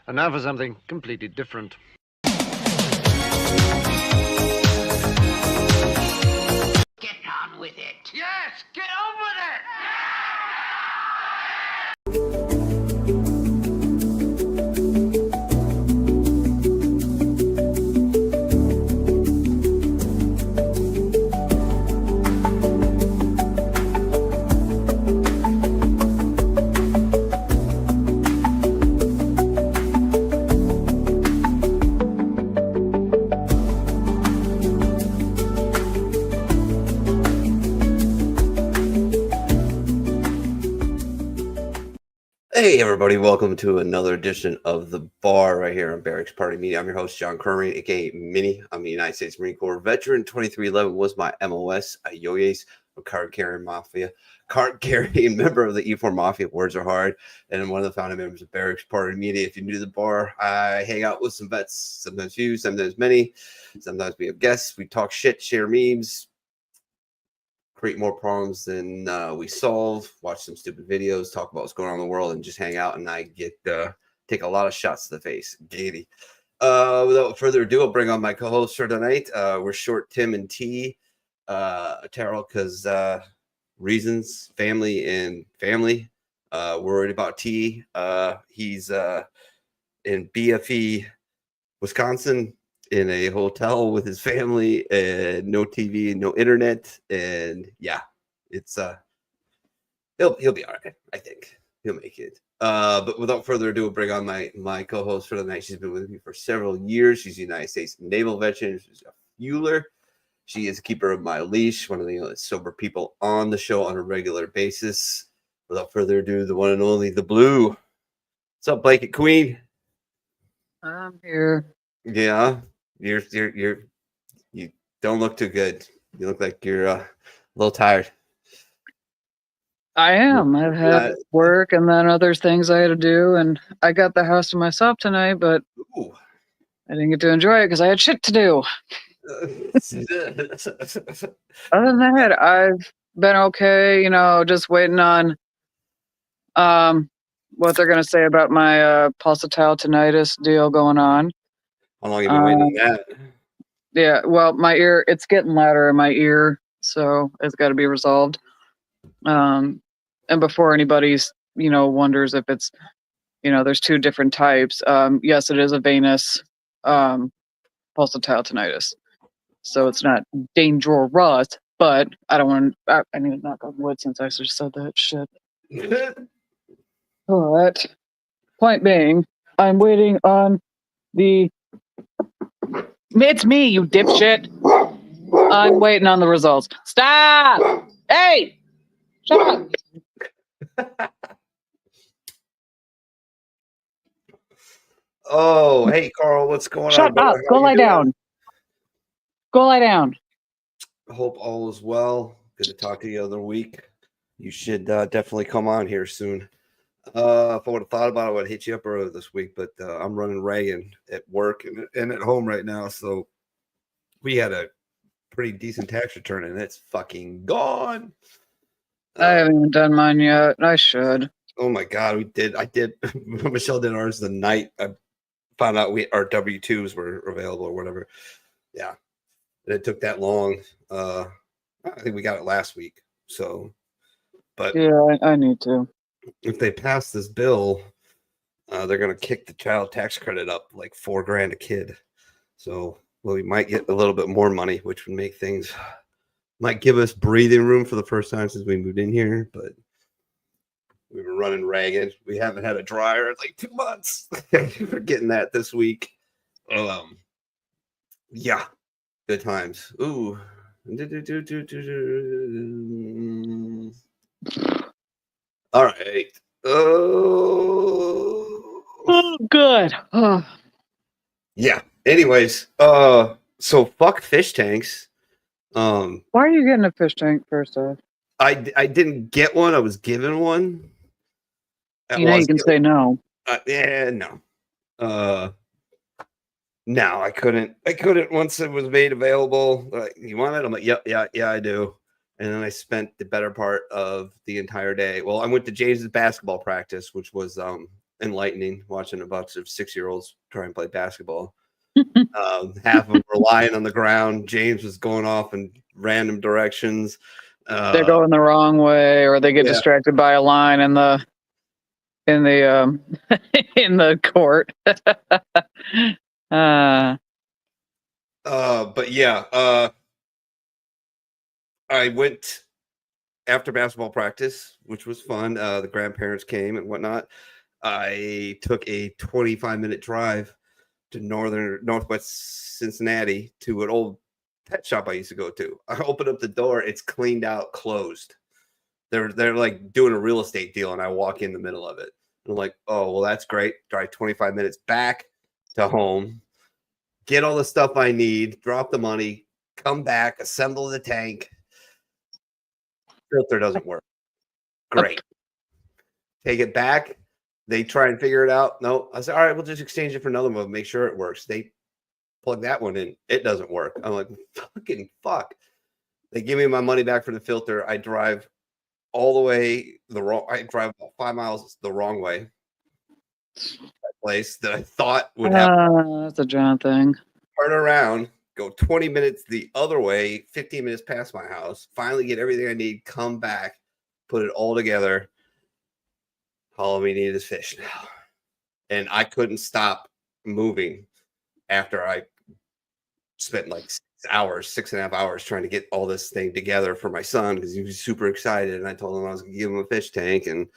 And now for something completely different. Get on with it. Yes, get on with it! Hey everybody, welcome to another edition of The Bar right here on Barracks Party Media. I'm your host, John Kerming, aka Mini. I'm a United States Marine Corps veteran. 2311 was my MOS. Yoyes, a card-carrying member of the E4 Mafia. Words are hard. And I'm one of the founding members of Barracks Party Media. If you're new to The Bar, I hang out with some vets, sometimes few, sometimes many. Sometimes we have guests. We talk shit, share memes, create more problems than we solve, watch some stupid videos, talk about what's going on in the world, and just hang out. And I get take a lot of shots to the face. Giddy. Without further ado, I'll bring on my co-host for tonight. We're short Tim and T, Terrell, because reasons, family and family. Worried about T. He's in BFE, Wisconsin, in a hotel with his family, and no TV, no internet, and yeah, it's he'll be all right. I think he'll make it. But without further ado, I'll bring on my co-host for the night. She's been with me for several years. She's a United States naval veteran. She's a fueler. She is a keeper of my leash, one of the sober people on the show on a regular basis. Without further ado, the one and only, the Blue. What's up, Blanket Queen? I'm here. Yeah. You don't look too good. You look like you're a little tired. I am. I've had work and then other things I had to do, and I got the house to myself tonight, but Ooh. I didn't get to enjoy it because I had shit to do. Other than that, I've been okay, just waiting on what they're going to say about my pulsatile tinnitus deal going on. How long have you been waiting on that? Yeah, well, my ear, it's getting louder in my ear, so it's got to be resolved. And before anybody's, wonders if it's, there's two different types. Yes, it is a venous pulsatile tinnitus. So it's not dangerous, but I don't want to, I need to knock on wood since I just said that shit. But point being, I'm waiting on it's me, you dipshit. I'm waiting on the results. Stop! Hey! Shut up! Oh, hey, Carl, what's going on? Shut up! Go lie down. Go lie down. Hope all is well. Good to talk to you the other week. You should definitely come on here soon. If I would have thought about it, I would hit you up earlier this week, but I'm running Reagan at work and at home right now. So we had a pretty decent tax return and it's fucking gone. I haven't even done mine yet. I should. Oh my God, we did. I did. Michelle did ours the night I found out our W-2s were available or whatever. Yeah. And it took that long. I think we got it last week. So, but yeah, I need to. If they pass this bill, they're going to kick the child tax credit up like $4,000 a kid. So, we might get a little bit more money, which would make things, might give us breathing room for the first time since we moved in here. But we were running ragged. We haven't had a dryer in like 2 months. We're getting that this week. Yeah, good times. Ooh. All right. Oh, good. Yeah. Anyways, so fuck fish tanks. Why are you getting a fish tank first off? I didn't get one. I was given one. You can say no. Yeah, no. No, I couldn't. Once it was made available. You want it? I'm like, yeah, I do. And then I spent the better part of the entire day. Well, I went to James's basketball practice, which was enlightening watching a bunch of 6-year-olds try and play basketball. Half of them were lying on the ground. James was going off in random directions. They're going the wrong way, or they get distracted by a line in the in the court. But yeah, I went after basketball practice, which was fun. The grandparents came and whatnot. I took a 25-minute drive to northwest Cincinnati to an old pet shop I used to go to. I opened up the door, it's cleaned out, closed. They're like doing a real estate deal, and I walk in the middle of it. And I'm like, oh well, that's great. Drive 25 minutes back to home, get all the stuff I need, drop the money, come back, assemble the tank. Filter doesn't work. Great. Take it back. They try and figure it out. No, I said, all right, we'll just exchange it for another one. Make sure it works. They plug that one in. It doesn't work. I'm like, fucking fuck. They give me my money back for the filter. I drive all the way I drive about 5 miles the wrong way. That place that I thought would happen. That's a John thing. Turn around, go 20 minutes the other way, 15 minutes past my house, finally get everything I need, come back, put it all together. All we need is fish now. And I couldn't stop moving after I spent like 6.5 hours trying to get all this thing together for my son because he was super excited. And I told him I was going to give him a fish tank. And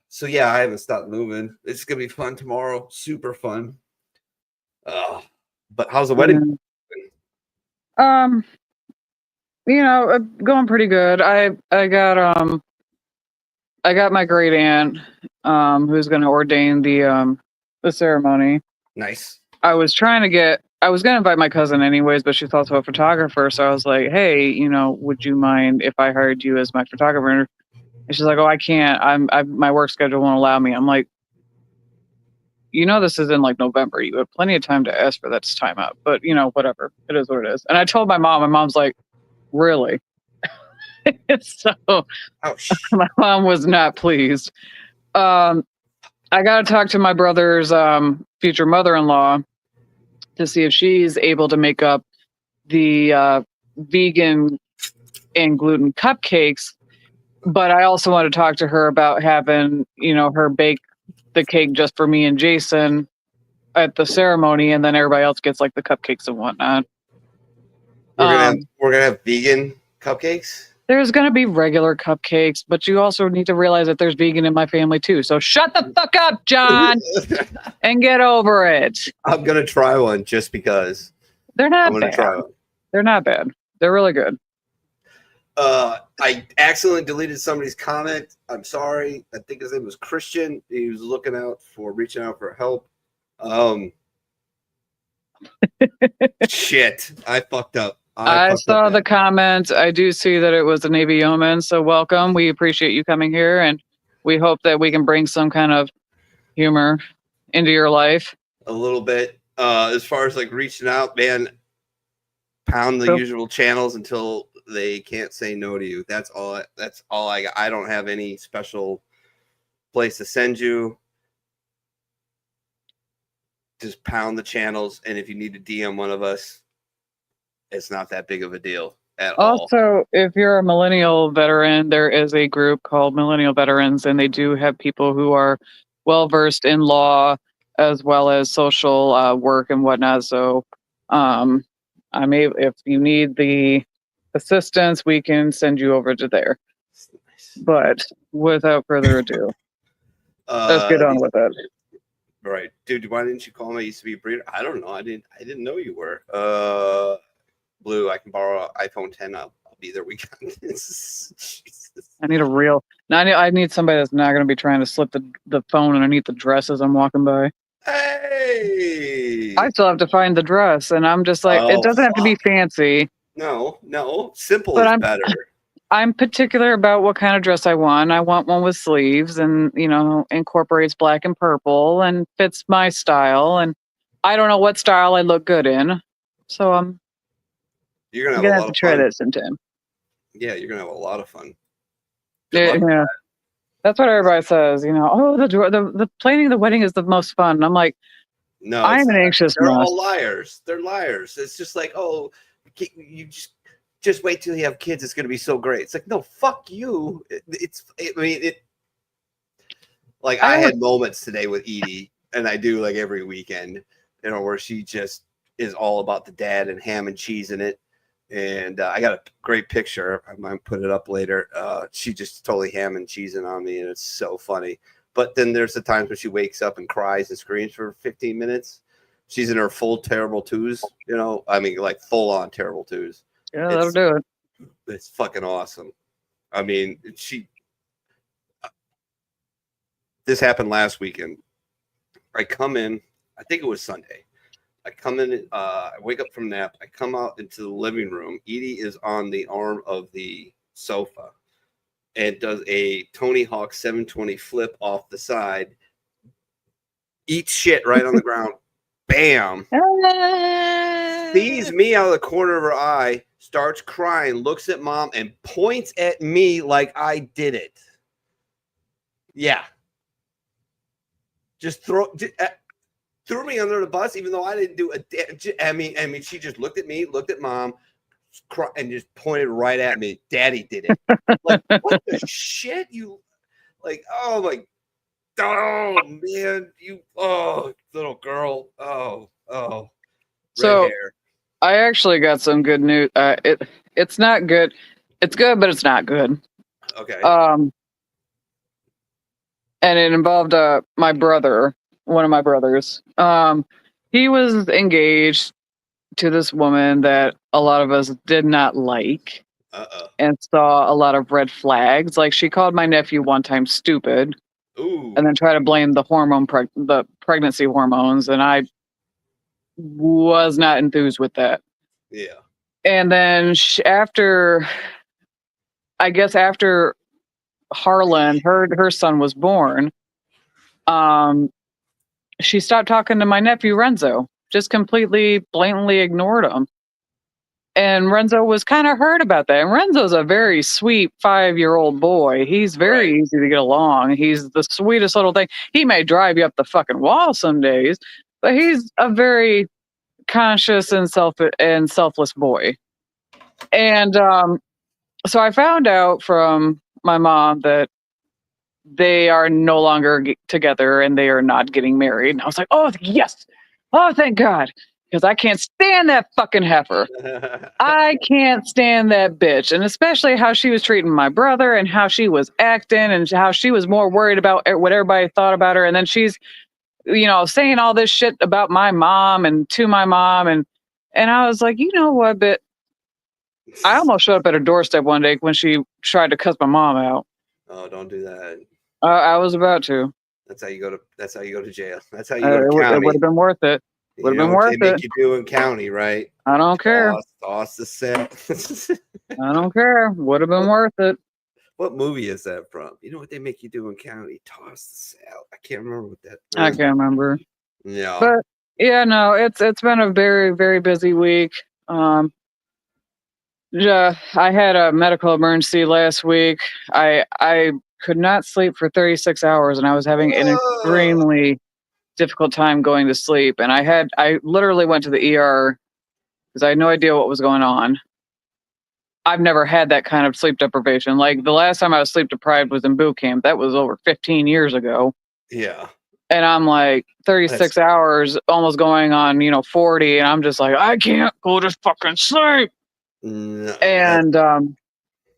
so, yeah, I haven't stopped moving. It's going to be fun tomorrow. Super fun. But how's the wedding? Going pretty good. I got my great aunt, who's going to ordain the ceremony. Nice. I was going to invite my cousin anyways, but she's also a photographer. So I was like, hey, would you mind if I hired you as my photographer? And she's like, oh, I can't. My work schedule won't allow me. I'm like, this is in like November. You have plenty of time to ask for that time out. But, whatever. It is what it is. And I told my mom. My mom's like, really? So my mom was not pleased. I got to talk to my brother's future mother-in-law to see if she's able to make up the vegan and gluten cupcakes. But I also want to talk to her about having, her bake the cake just for me and Jason at the ceremony, and then everybody else gets like the cupcakes and whatnot. We're gonna have vegan cupcakes. There's going to be regular cupcakes, but you also need to realize that there's vegan in my family too. So shut the fuck up, John, and get over it. I'm going to try one just because. They're not bad. Try one. They're not bad. They're really good. I accidentally deleted somebody's comment. I'm sorry. I think his name was Christian. He was reaching out for help. Shit. I fucked up. I saw the comment. I do see that it was a Navy yeoman, so welcome. We appreciate you coming here, and we hope that we can bring some kind of humor into your life. A little bit. As far as like reaching out, man, pound the usual channels until they can't say no to you. That's all I got. I don't have any special place to send you. Just pound the channels, and if you need to DM one of us, it's not that big of a deal at all. Also, if you're a millennial veteran, there is a group called Millennial Veterans, and they do have people who are well versed in law as well as social work and whatnot. So, if you need the assistance, we can send you over to there. But without further ado, let's get on with it. Right, dude. Why didn't you call me? I used to be a breeder. I don't know. I didn't know you were. Blue, I can borrow an iPhone 10. I'll be there weekend. Jesus. I need a real. I need somebody that's not going to be trying to slip the phone underneath the dress as I'm walking by. Hey, I still have to find the dress, and I'm just like, it doesn't have to be fancy. No, simple is better. I'm particular about what kind of dress I want. I want one with sleeves and, incorporates black and purple and fits my style. And I don't know what style I look good in. So you're going to have to try that sometime. Yeah, you're going to have a lot of fun. Yeah. That's what everybody says. Oh, the planning of the wedding is the most fun. And I'm like, No, I'm an anxious they're mess. all liars. They're liars. It's just like, oh, you just wait till you have kids. It's gonna be so great. It's like, no, fuck you. Like I had moments today with Edie, and I do like every weekend, where she just is all about the dad and ham and cheese in it. And I got a great picture. I might put it up later. She just totally ham and cheesing on me, and it's so funny. But then there's the times when she wakes up and cries and screams for 15 minutes. She's in her full terrible twos, like full on terrible twos. Yeah, that'll do it. It's fucking awesome. I mean, this happened last weekend. I come in, I think it was Sunday. I come in, I wake up from nap. I come out into the living room. Edie is on the arm of the sofa and does a Tony Hawk 720 flip off the side. Eats shit right on the ground. Bam. Sees me out of the corner of her eye, starts crying, looks at mom, and points at me like I did it. Yeah. Just threw me under the bus, even though I didn't do a. I mean, she just looked at me, looked at mom, and just pointed right at me. Daddy did it. Like, what the shit? You, like, oh my, oh man, little girl, So red hair. I actually got some good news. It's not good. It's good, but it's not good. Okay. And it involved my brother, one of my brothers. He was engaged to this woman that a lot of us did not like. And saw a lot of red flags. Like, she called my nephew one time stupid. Ooh. And then try to blame the pregnancy hormones, and I was not enthused with that. Yeah. And then after Harlan, her son was born, she stopped talking to my nephew Renzo. Just completely, blatantly ignored him. And Renzo was kind of hurt about that. And Renzo's a very sweet 5-year-old boy. He's very easy to get along. He's the sweetest little thing. He may drive you up the fucking wall some days, but he's a very conscious and selfless boy. And so I found out from my mom that they are no longer together and they are not getting married. And I was like, oh, yes. Oh, thank God. Because I can't stand that fucking heifer. I can't stand that bitch. And especially how she was treating my brother and how she was acting and how she was more worried about what everybody thought about her. And then she's, saying all this shit about my mom and to my mom. And I was like, you know what, but I almost showed up at her doorstep one day when she tried to cuss my mom out. Oh, don't do that. I was about to. That's how you go to jail. That's how you go to county. It would have been worth it. Would have been worth it. They make you do in county, right? I don't care. Toss the set. I don't care. Would have been worth it. What movie is that from? You know what they make you do in county? Toss the salad. I can't remember what that. I can't remember. Yeah. But yeah, no, it's been a very, very busy week. I had a medical emergency last week. I could not sleep for 36 hours, and I was having an extremely difficult time going to sleep. And I literally went to the ER because I had no idea what was going on. I've never had that kind of sleep deprivation. Like, the last time I was sleep deprived was in boot camp. That was over 15 years ago. Yeah. And I'm like 36 hours, almost going on, 40. And I'm just like, I can't go to fucking sleep. No, and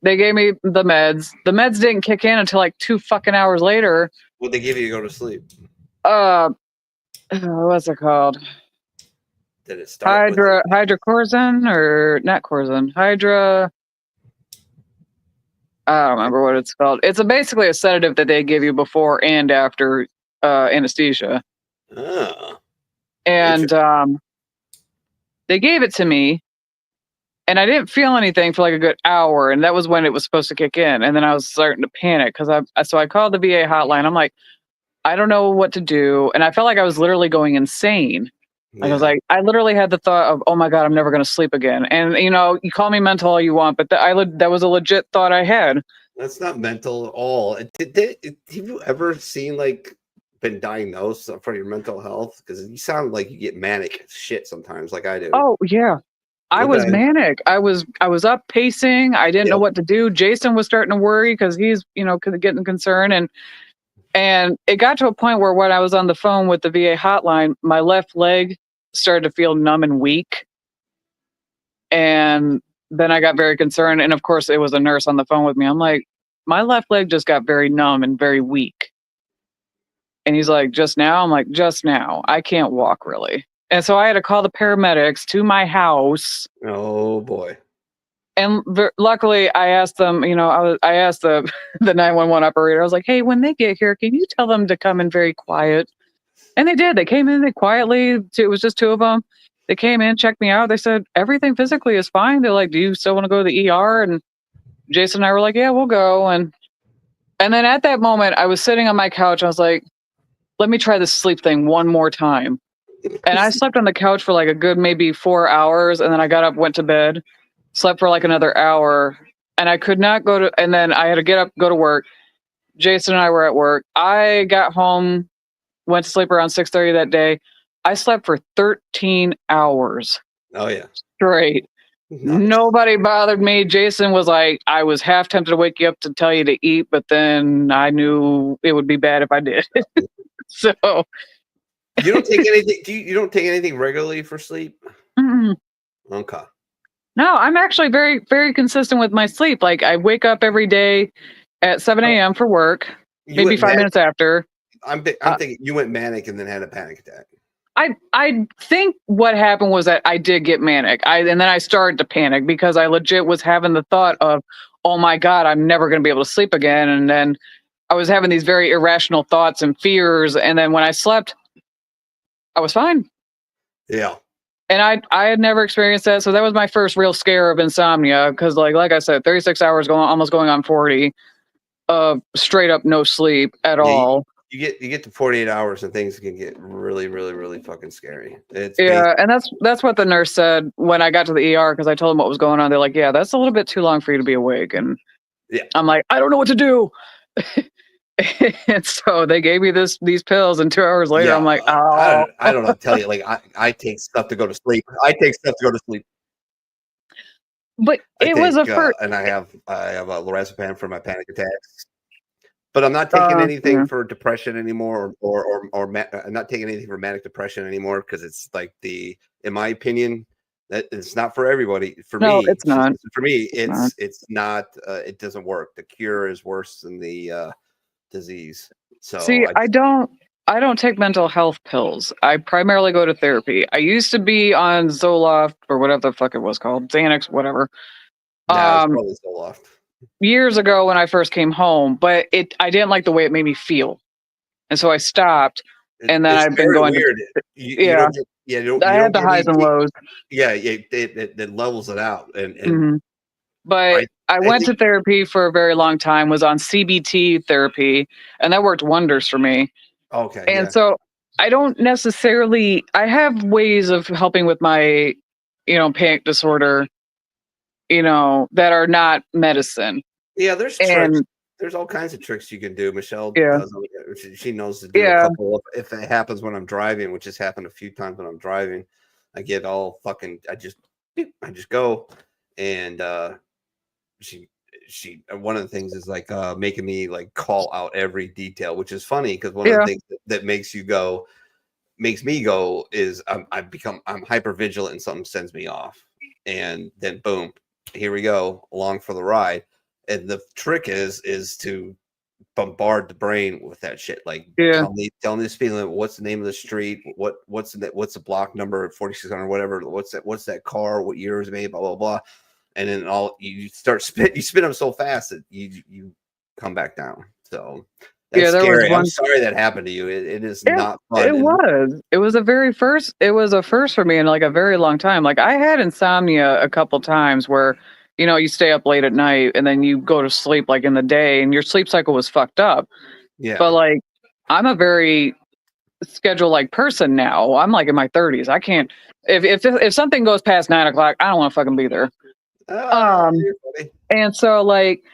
they gave me the meds. The meds didn't kick in until like 2 fucking hours later. What'd they give you to go to sleep? What's it called? Did it start hydrocortisone or not cortisone? I don't remember what it's called. It's basically a sedative that they give you before and after anesthesia. Oh. And they gave it to me, and I didn't feel anything for like a good hour, and that was when it was supposed to kick in. And then I was starting to panic because I called the VA hotline. I'm like, I don't know what to do, and I felt like I was literally going insane. Yeah. I was like, I literally had the thought of, oh my God, I'm never going to sleep again. And you call me mental all you want, but that was a legit thought I had. That's not mental at all. Have you ever seen like been diagnosed for your mental health? Because you sound like you get manic shit sometimes, like I do. Oh yeah. I was Okay. manic. I was up pacing. I didn't know Yeah. what to do. Jason was starting to worry because he's, getting concerned. And it got to a point where when I was on the phone with the VA hotline, my left leg started to feel numb and weak. And then I got very concerned. And of course, it was a nurse on the phone with me. I'm like, my left leg just got very numb and very weak. And he's like, just now? I'm like, just now. I can't walk really. And so I had to call the paramedics to my house. Oh boy. And luckily, I asked them, I asked the 911 operator, I was like, hey, when they get here, can you tell them to come in very quiet? And they did. They came in quietly. It was just two of them. They came in, checked me out. They said, everything physically is fine. They're like, do you still want to go to the ER? And Jason and I were like, yeah, we'll go. And then at that moment, I was sitting on my couch. I was like, let me try this sleep thing one more time. And I slept on the couch for like a good maybe 4 hours. And then I got up, went to bed, slept for like another hour. And I could not go to, and then I had to get up, go to work. Jason and I were at work. I got home, went to sleep around 6:30 that day. I slept for 13 hours Oh yeah. straight. Nice. Nobody bothered me. Jason was like, I was half tempted to wake you up to tell you to eat, but then I knew it would be bad if I did. So You don't take anything. You don't take anything regularly for sleep? mm-mm. Okay. No, I'm actually very, very consistent with my sleep. Like I wake up every day at 7 a.m. for work, You maybe went 5 manic? minutes after. I'm thinking you went manic and then had a panic attack. I think what happened was that I did get manic. And then I started to panic because I legit was having the thought of, oh my God, I'm never going to be able to sleep again. And then I was having these very irrational thoughts and fears. And then when I slept, I was fine. Yeah. And I had never experienced that. So that was my first real scare of insomnia. Cause like I said, 36 hours almost going on 40 of straight up no sleep at all. You get to 48 hours and things can get really, really, really fucking scary. It's Yeah, and that's what the nurse said when I got to the ER because I told them what was going on. They're like, "Yeah, that's a little bit too long for you to be awake." And yeah. I'm like, "I don't know what to do." And so they gave me these pills, and 2 hours later, Yeah, I'm like, "Oh, I don't know. Tell you, like I take stuff to go to sleep. I take stuff to go to sleep. But it was a first. And I have a lorazepam for my panic attacks. But I'm not taking anything yeah. for depression anymore, or I'm not taking anything for manic depression anymore because it's like in my opinion, that it's not for everybody. For No, me, it's not. For me, it's not. It doesn't work. The cure is worse than the disease. So See, I don't take mental health pills. I primarily go to therapy. I used to be on Zoloft or whatever the fuck it was called, Xanax, whatever. Nah, it's probably Zoloft. Years ago when I first came home, but I didn't like the way it made me feel, and so I stopped. And then I've been going weird. I had the highs and lows. Yeah, it levels it out, and But I went to therapy for a very long time. Was on CBT therapy, and that worked wonders for me. Okay, and so I don't necessarily. I have ways of helping with my, panic disorder. That are not medicine. Yeah, there's tricks. There's all kinds of tricks you can do. Michelle does. She knows to do a couple if it happens when I'm driving, which has happened a few times when I'm driving. I get all fucking. I just go, and she one of the things is like making me like call out every detail, which is funny because one of the things that makes me go is I'm hyper vigilant and something sends me off, and then boom. Here we go along for the ride. And the trick is to bombard the brain with that shit. Like tell me the speed limit, what's the name of the street, what's the block number at 4600, whatever, what's that car, what year is it made, blah blah blah. And then you spin them so fast that you come back down. So that's scary. I'm sorry that happened to you. It is not fun. It was a first for me in like a very long time. Like I had insomnia a couple times where, you stay up late at night and then you go to sleep like in the day and your sleep cycle was fucked up. Yeah. But like, I'm a very schedule like person now. I'm like in my 30s. I can't, if something goes past 9 o'clock, I don't want to fucking be there. And so like,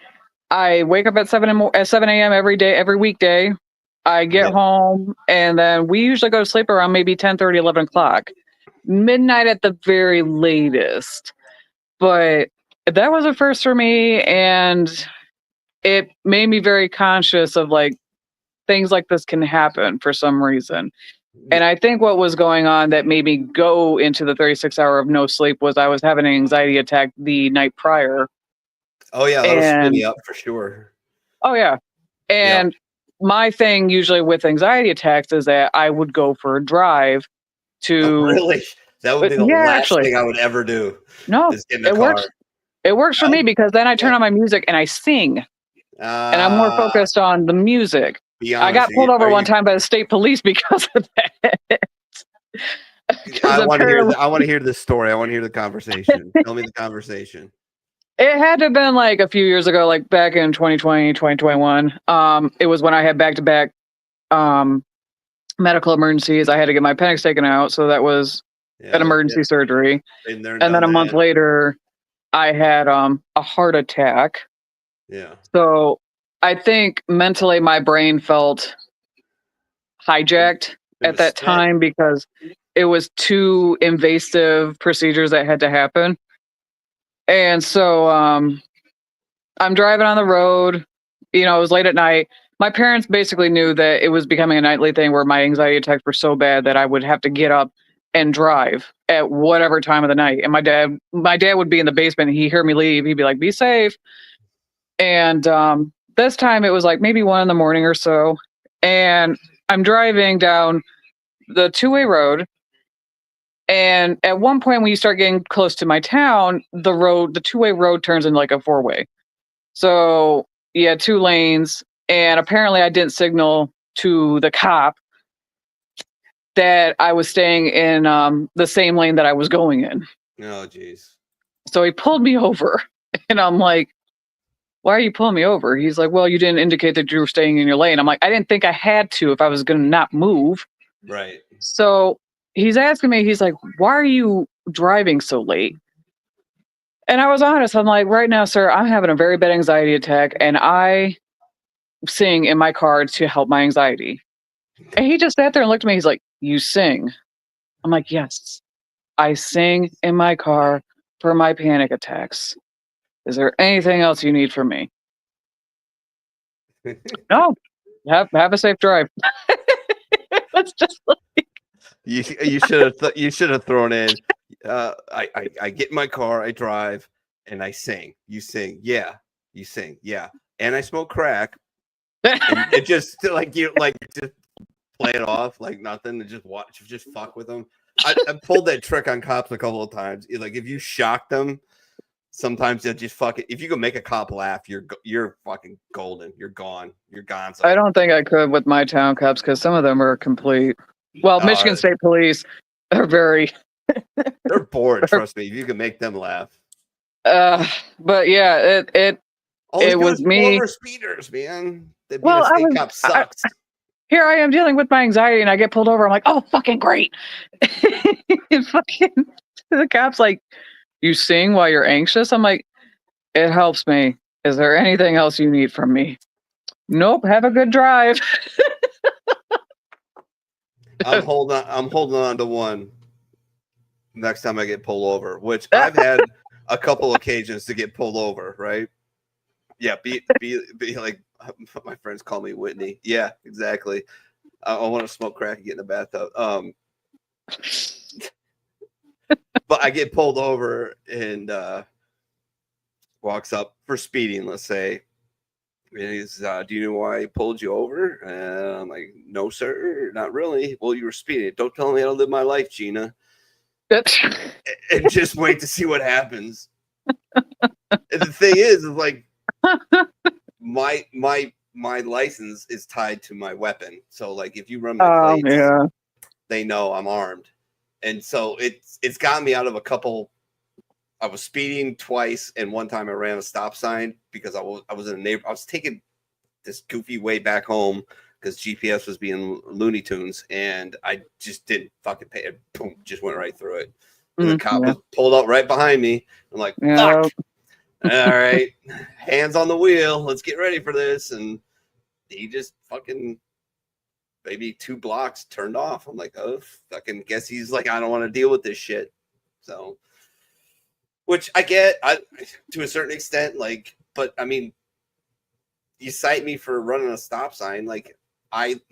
I wake up at 7 a.m. every day, every weekday. I get Yeah. home, and then we usually go to sleep around maybe 10:30, 11 o'clock. Midnight at the very latest. But that was a first for me, and it made me very conscious of like things like this can happen for some reason. And I think what was going on that made me go into the 36 hour of no sleep was I was having an anxiety attack the night prior. Oh yeah, that'll screw And me up for sure. oh yeah. And my thing usually with anxiety attacks is that I would go for a drive to Really? That would be the yeah, last actually. thing I would ever do. No, Is get in a it car. works. It works for me because then I turn on my music and I sing, and I'm more focused on the music. Be I honest, got pulled over one time by the state police because of that. I want to hear this story. I want to hear the conversation. Tell me the conversation. It had to have been like a few years ago, like back in 2020, 2021. It was when I had back-to-back medical emergencies. I had to get my appendix taken out, so that was an emergency surgery. And then a month later, I had a heart attack. Yeah. So I think mentally my brain felt hijacked at that time because it was two invasive procedures that had to happen. And so I'm driving on the road, it was late at night. My parents basically knew that it was becoming a nightly thing where my anxiety attacks were so bad that I would have to get up and drive at whatever time of the night. And my dad would be in the basement. He'd hear me leave. He'd be like, be safe. And this time it was like maybe 1 a.m. or so. And I'm driving down the two-way road. And at one point when you start getting close to my town, the two-way road turns into like a four-way. So you had 2 lanes. And apparently I didn't signal to the cop that I was staying in the same lane that I was going in. Oh, geez. So he pulled me over. And I'm like, why are you pulling me over? He's like, well, you didn't indicate that you were staying in your lane. I'm like, I didn't think I had to if I was going to not move. Right. So he's asking me, he's like, why are you driving so late? And I was honest. I'm like, right now, sir, I'm having a very bad anxiety attack and I sing in my car to help my anxiety. And he just sat there and looked at me. He's like, you sing? I'm like, yes, I sing in my car for my panic attacks. Is there anything else you need from me? No. Have a safe drive. It's just like you should have thrown in. I get in my car, I drive, and I sing. You sing, yeah. You sing, yeah. And I smoke crack. And it just just play it off like nothing and just fuck with them. I pulled that trick on cops a couple of times. Like if you shock them, sometimes they'll just if you can make a cop laugh, you're fucking golden. You're gone. You're gone. I don't think I could with my town cops because some of them are complete. Well, Michigan State Police are very. They're bored. Trust me. You can make them laugh. But yeah, it was me. Over speeders, man. Well, cop sucks. Here I am dealing with my anxiety, and I get pulled over. I'm like, oh, fucking great. Fucking the cop's like, you sing while you're anxious? I'm like, it helps me. Is there anything else you need from me? Nope. Have a good drive. I'm holding on to one next time I get pulled over, which I've had a couple occasions to get pulled over, right? Yeah, be like my friends call me Whitney. Yeah, exactly. I want to smoke crack and get in the bathtub. But I get pulled over and walks up for speeding, let's say. And he's, do you know why I pulled you over? And I'm like, no, sir, not really. Well, you were speeding. Don't tell me how to live my life, Gina. And just wait to see what happens. And the thing is like my license is tied to my weapon. So like if you run my plates, they know I'm armed. And so it's gotten me out of a couple. I was speeding twice, and one time I ran a stop sign because I was in a neighbor. I was taking this goofy way back home because GPS was being Looney Tunes, and I just didn't fucking pay it. Boom, just went right through it. And the cop was pulled up right behind me. I'm like, fuck. right, hands on the wheel. Let's get ready for this. And he just fucking maybe 2 blocks turned off. I'm like, oh, fucking guess he's like, I don't want to deal with this shit. So, which I get to a certain extent, like, but I mean, you cite me for running a stop sign. Like, I'm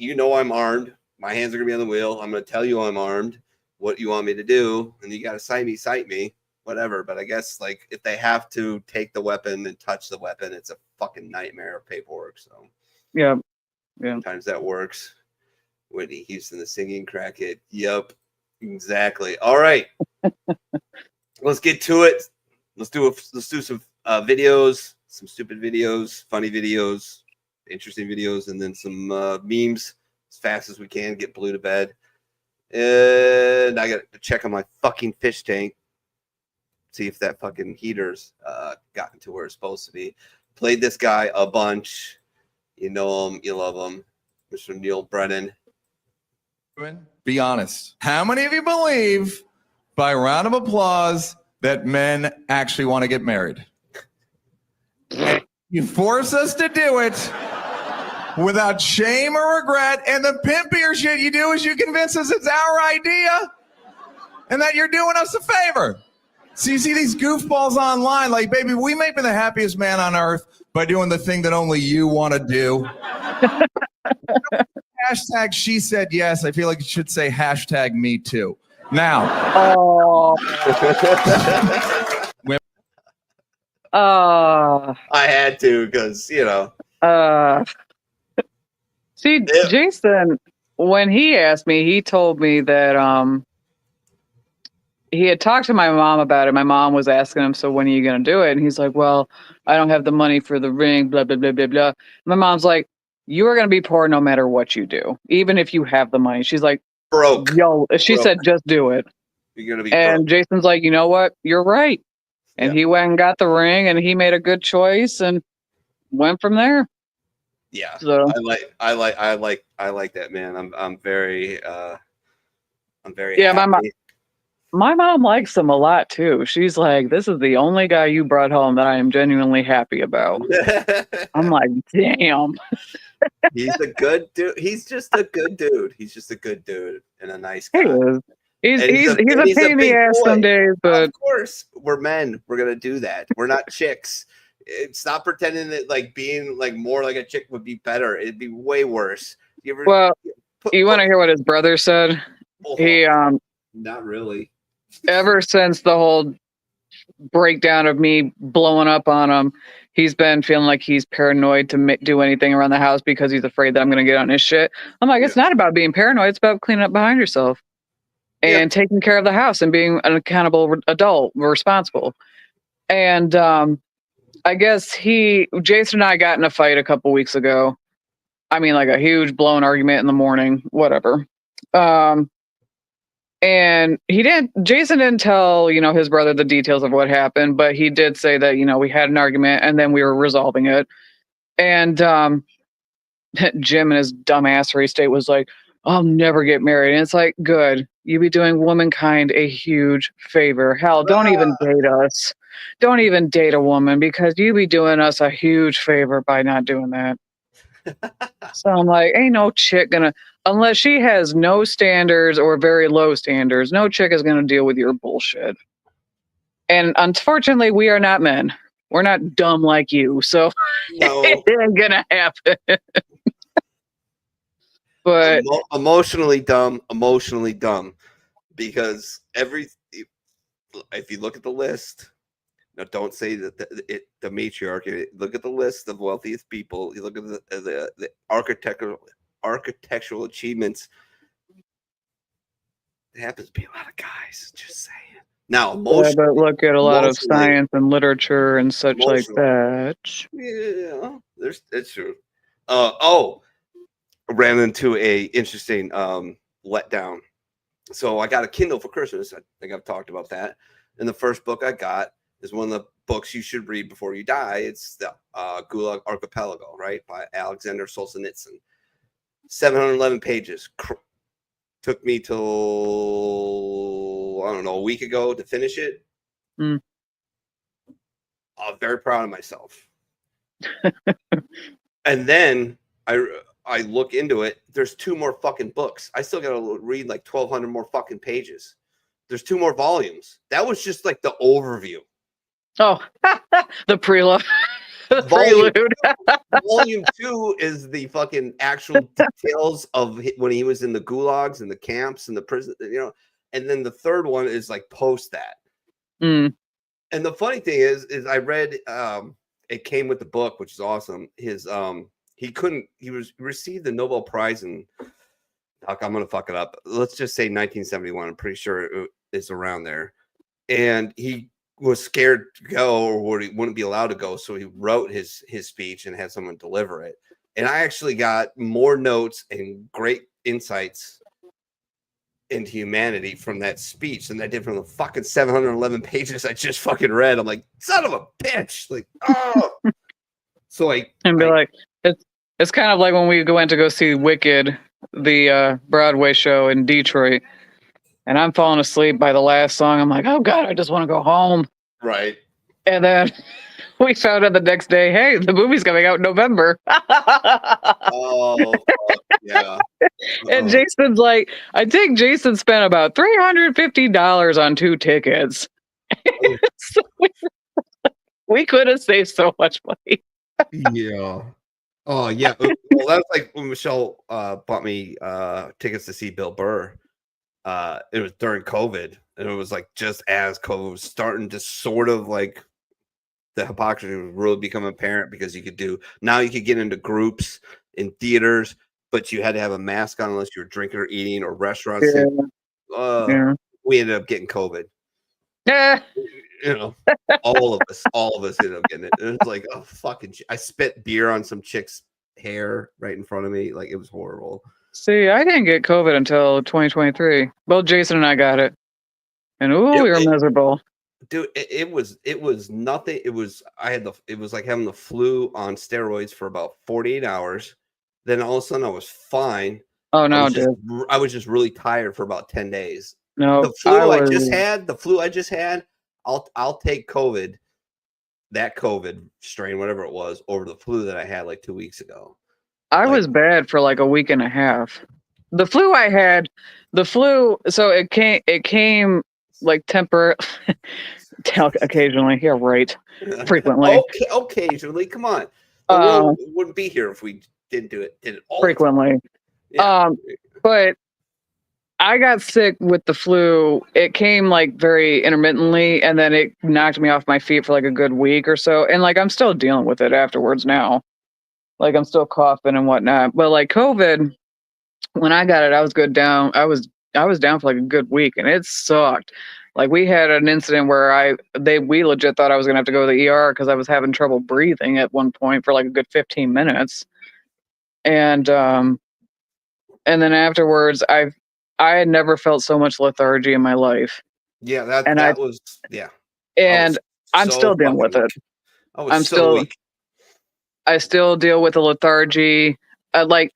armed. My hands are going to be on the wheel. I'm going to tell you I'm armed. What you want me to do. And you got to cite me, whatever. But I guess, like, if they have to take the weapon and touch the weapon, it's a fucking nightmare of paperwork. So, yeah. Sometimes that works. Whitney Houston, the singing crackhead. Yep, exactly. All right. Let's get to it. Let's do some videos, some stupid videos, funny videos, interesting videos, and then some memes as fast as we can. Get Blue to bed. And I got to check on my fucking fish tank. See if that fucking heater's gotten to where it's supposed to be. Played this guy a bunch. You know him. You love him. Mr. Neil Brennan. Be honest. How many of you believe, by round of applause, that men actually want to get married? You force us to do it without shame or regret, and the pimpier shit you do is you convince us it's our idea and that you're doing us a favor. So you see these goofballs online like, baby, we may be the happiest man on earth by doing the thing that only you want to do. Hashtag she said yes. I feel like it should say hashtag me too. Now. I had to because, See, yeah. Jason, when he asked me, he told me that he had talked to my mom about it. My mom was asking him, so when are you going to do it? And he's like, well, I don't have the money for the ring, blah, blah, blah, blah, blah. My mom's like, you are going to be poor no matter what you do, even if you have the money. She's like, broke. Yo, she said, just do it. You're going to be and broke. Jason's like, you know what? You're right. And he went and got the ring, and he made a good choice and went from there. Yeah. So I like that, man. I'm very happy. My mom likes him a lot too. She's like, this is the only guy you brought home that I am genuinely happy about. I'm like, damn. He's a good dude. He's just a good dude. He's just a good dude and a nice guy. He is. He's a pain in the ass some days, but of course, we're men. We're gonna do that. We're not chicks. Stop pretending that like being like more like a chick would be better. It'd be way worse. You want to hear what his brother said? He not really. Ever since the whole breakdown of me blowing up on him, he's been feeling like he's paranoid to do anything around the house because he's afraid that I'm going to get on his shit. I'm like, it's not about being paranoid. It's about cleaning up behind yourself and taking care of the house and being an accountable adult, responsible. And I guess Jason and I got in a fight a couple weeks ago. I mean, like a huge blown argument in the morning, whatever. And Jason didn't tell, his brother the details of what happened, but he did say that, we had an argument and then we were resolving it. And Jim in his dumbass state was like, I'll never get married. And it's like, good. You be doing womankind a huge favor. Hell, don't even date us. Don't even date a woman because you be doing us a huge favor by not doing that. So I'm like, ain't no chick gonna, unless she has no standards or very low standards, no chick is gonna deal with your bullshit. And unfortunately, we are not men. We're not dumb like you, so no. It ain't gonna happen. But emotionally dumb, because if you look at the list. Now, don't say that the matriarchy. Look at the list of wealthiest people. You look at the architectural achievements. It happens to be a lot of guys. Just saying. Now, but look at a lot of science and literature and such like that. Yeah, it's true. Ran into a interesting letdown. So I got a Kindle for Christmas. I think I've talked about that. And the first book I got is one of the books you should read before you die. It's the Gulag Archipelago, right, by Alexander Solzhenitsyn. 711 pages. Took me till, I don't know, a week ago to finish it. very proud of myself. And then I look into it. There's 2 more fucking books. I still got to read like 1,200 more fucking pages. There's 2 more volumes. That was just like the overview. Oh, the prelude. Volume, Prelude. volume 2 is the fucking actual details of when he was in the gulags and the camps and the prison, you know. And then the third one is like post that. Mm. And the funny thing is I read it came with the book, which is awesome. His he received the Nobel Prize in, I'm gonna fuck it up. Let's just say 1971. I'm pretty sure it's around there. And he was scared to go, or he wouldn't be allowed to go, so he wrote his speech and had someone deliver it. And I actually got more notes and great insights into humanity from that speech than I did from the fucking 711 pages I just fucking read. I'm like, son of a bitch. Like, oh. So like, And be like, it's kind of like when we went to go see Wicked, the Broadway show in Detroit, and I'm falling asleep by the last song. I'm like, oh God, I just want to go home. right. And then we found out the next day, hey, the movie's coming out in November. Oh, yeah. And Jason's like, I think Jason spent about $350 on 2 tickets. So we could have saved so much money. Yeah. Oh, yeah. Well, that's like when Michelle bought me tickets to see Bill Burr. It was during COVID, and it was like just as COVID was starting to sort of like the hypocrisy was really becoming apparent, because you could get into groups in theaters, but you had to have a mask on unless you were drinking or eating, or restaurants. Yeah. We ended up getting COVID. Yeah. You know, all of us ended up getting it. And it's like, oh fucking shit. I spit beer on some chick's hair right in front of me. Like, it was horrible. See, I didn't get COVID until 2023. Both Jason and I got it. And we were miserable. Dude, it was nothing. It was like having the flu on steroids for about 48 hours. Then all of a sudden I was fine. Oh no, I was just really tired for about 10 days. No, The flu I just had, I'll take COVID, that COVID strain, whatever it was, over the flu that I had like 2 weeks ago. I was bad for like a week and a half. The flu I had, so it came like temporary, occasionally. Yeah, right. Frequently. Okay, occasionally. Come on. The world wouldn't be here if we didn't do it. Did it all frequently. Yeah. But I got sick with the flu. It came like very intermittently, and then it knocked me off my feet for like a good week or so. And like I'm still dealing with it afterwards now. Like I'm still coughing and whatnot. But like COVID, when I got it, I was good down. I was down for like a good week, and it sucked. Like we had an incident where we legit thought I was gonna have to go to the ER because I was having trouble breathing at one point for like a good 15 minutes. And then afterwards, I had never felt so much lethargy in my life. Yeah, And I'm still dealing with it. I still deal with the lethargy. Like,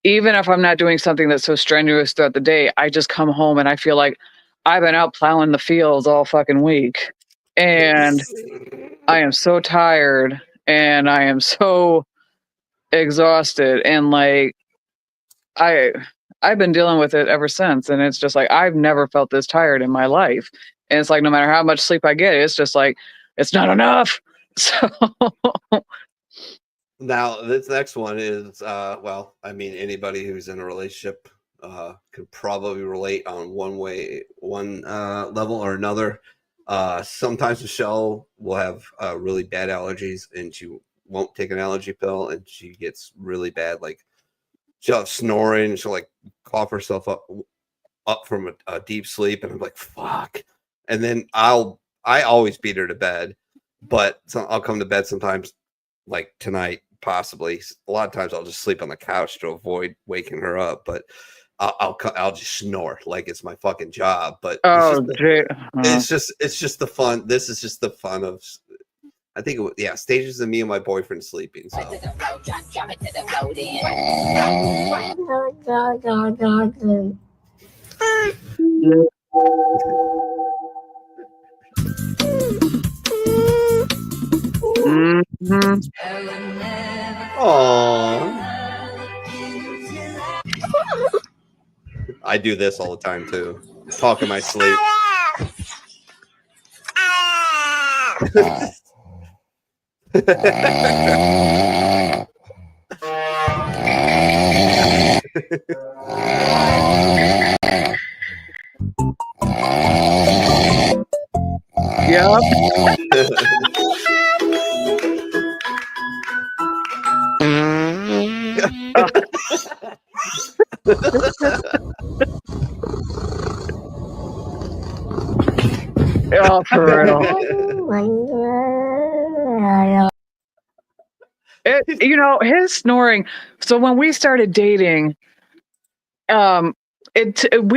even if I'm not doing something that's so strenuous throughout the day, I just come home and I feel like I've been out plowing the fields all fucking week. And I am so tired and I am so exhausted. And like, I've been dealing with it ever since. And it's just like, I've never felt this tired in my life. And it's like, no matter how much sleep I get, it's just like, it's not enough. So... Now, this next one is, anybody who's in a relationship could probably relate on one level or another. Sometimes Michelle will have really bad allergies, and she won't take an allergy pill, and she gets really bad. Like, she'll have snoring, she'll like cough herself up from a deep sleep, and I'm like, fuck. And then I always beat her to bed, but I'll come to bed sometimes, like tonight. Possibly a lot of times I'll just sleep on the couch to avoid waking her up, but I'll just snore like it's my fucking job. But it's just the fun. This is just the fun of, I think stages of me and my boyfriend sleeping. So Aww. I do this all the time too. Talk in my sleep. Yep. Oh, for real. His snoring. So when we started dating, we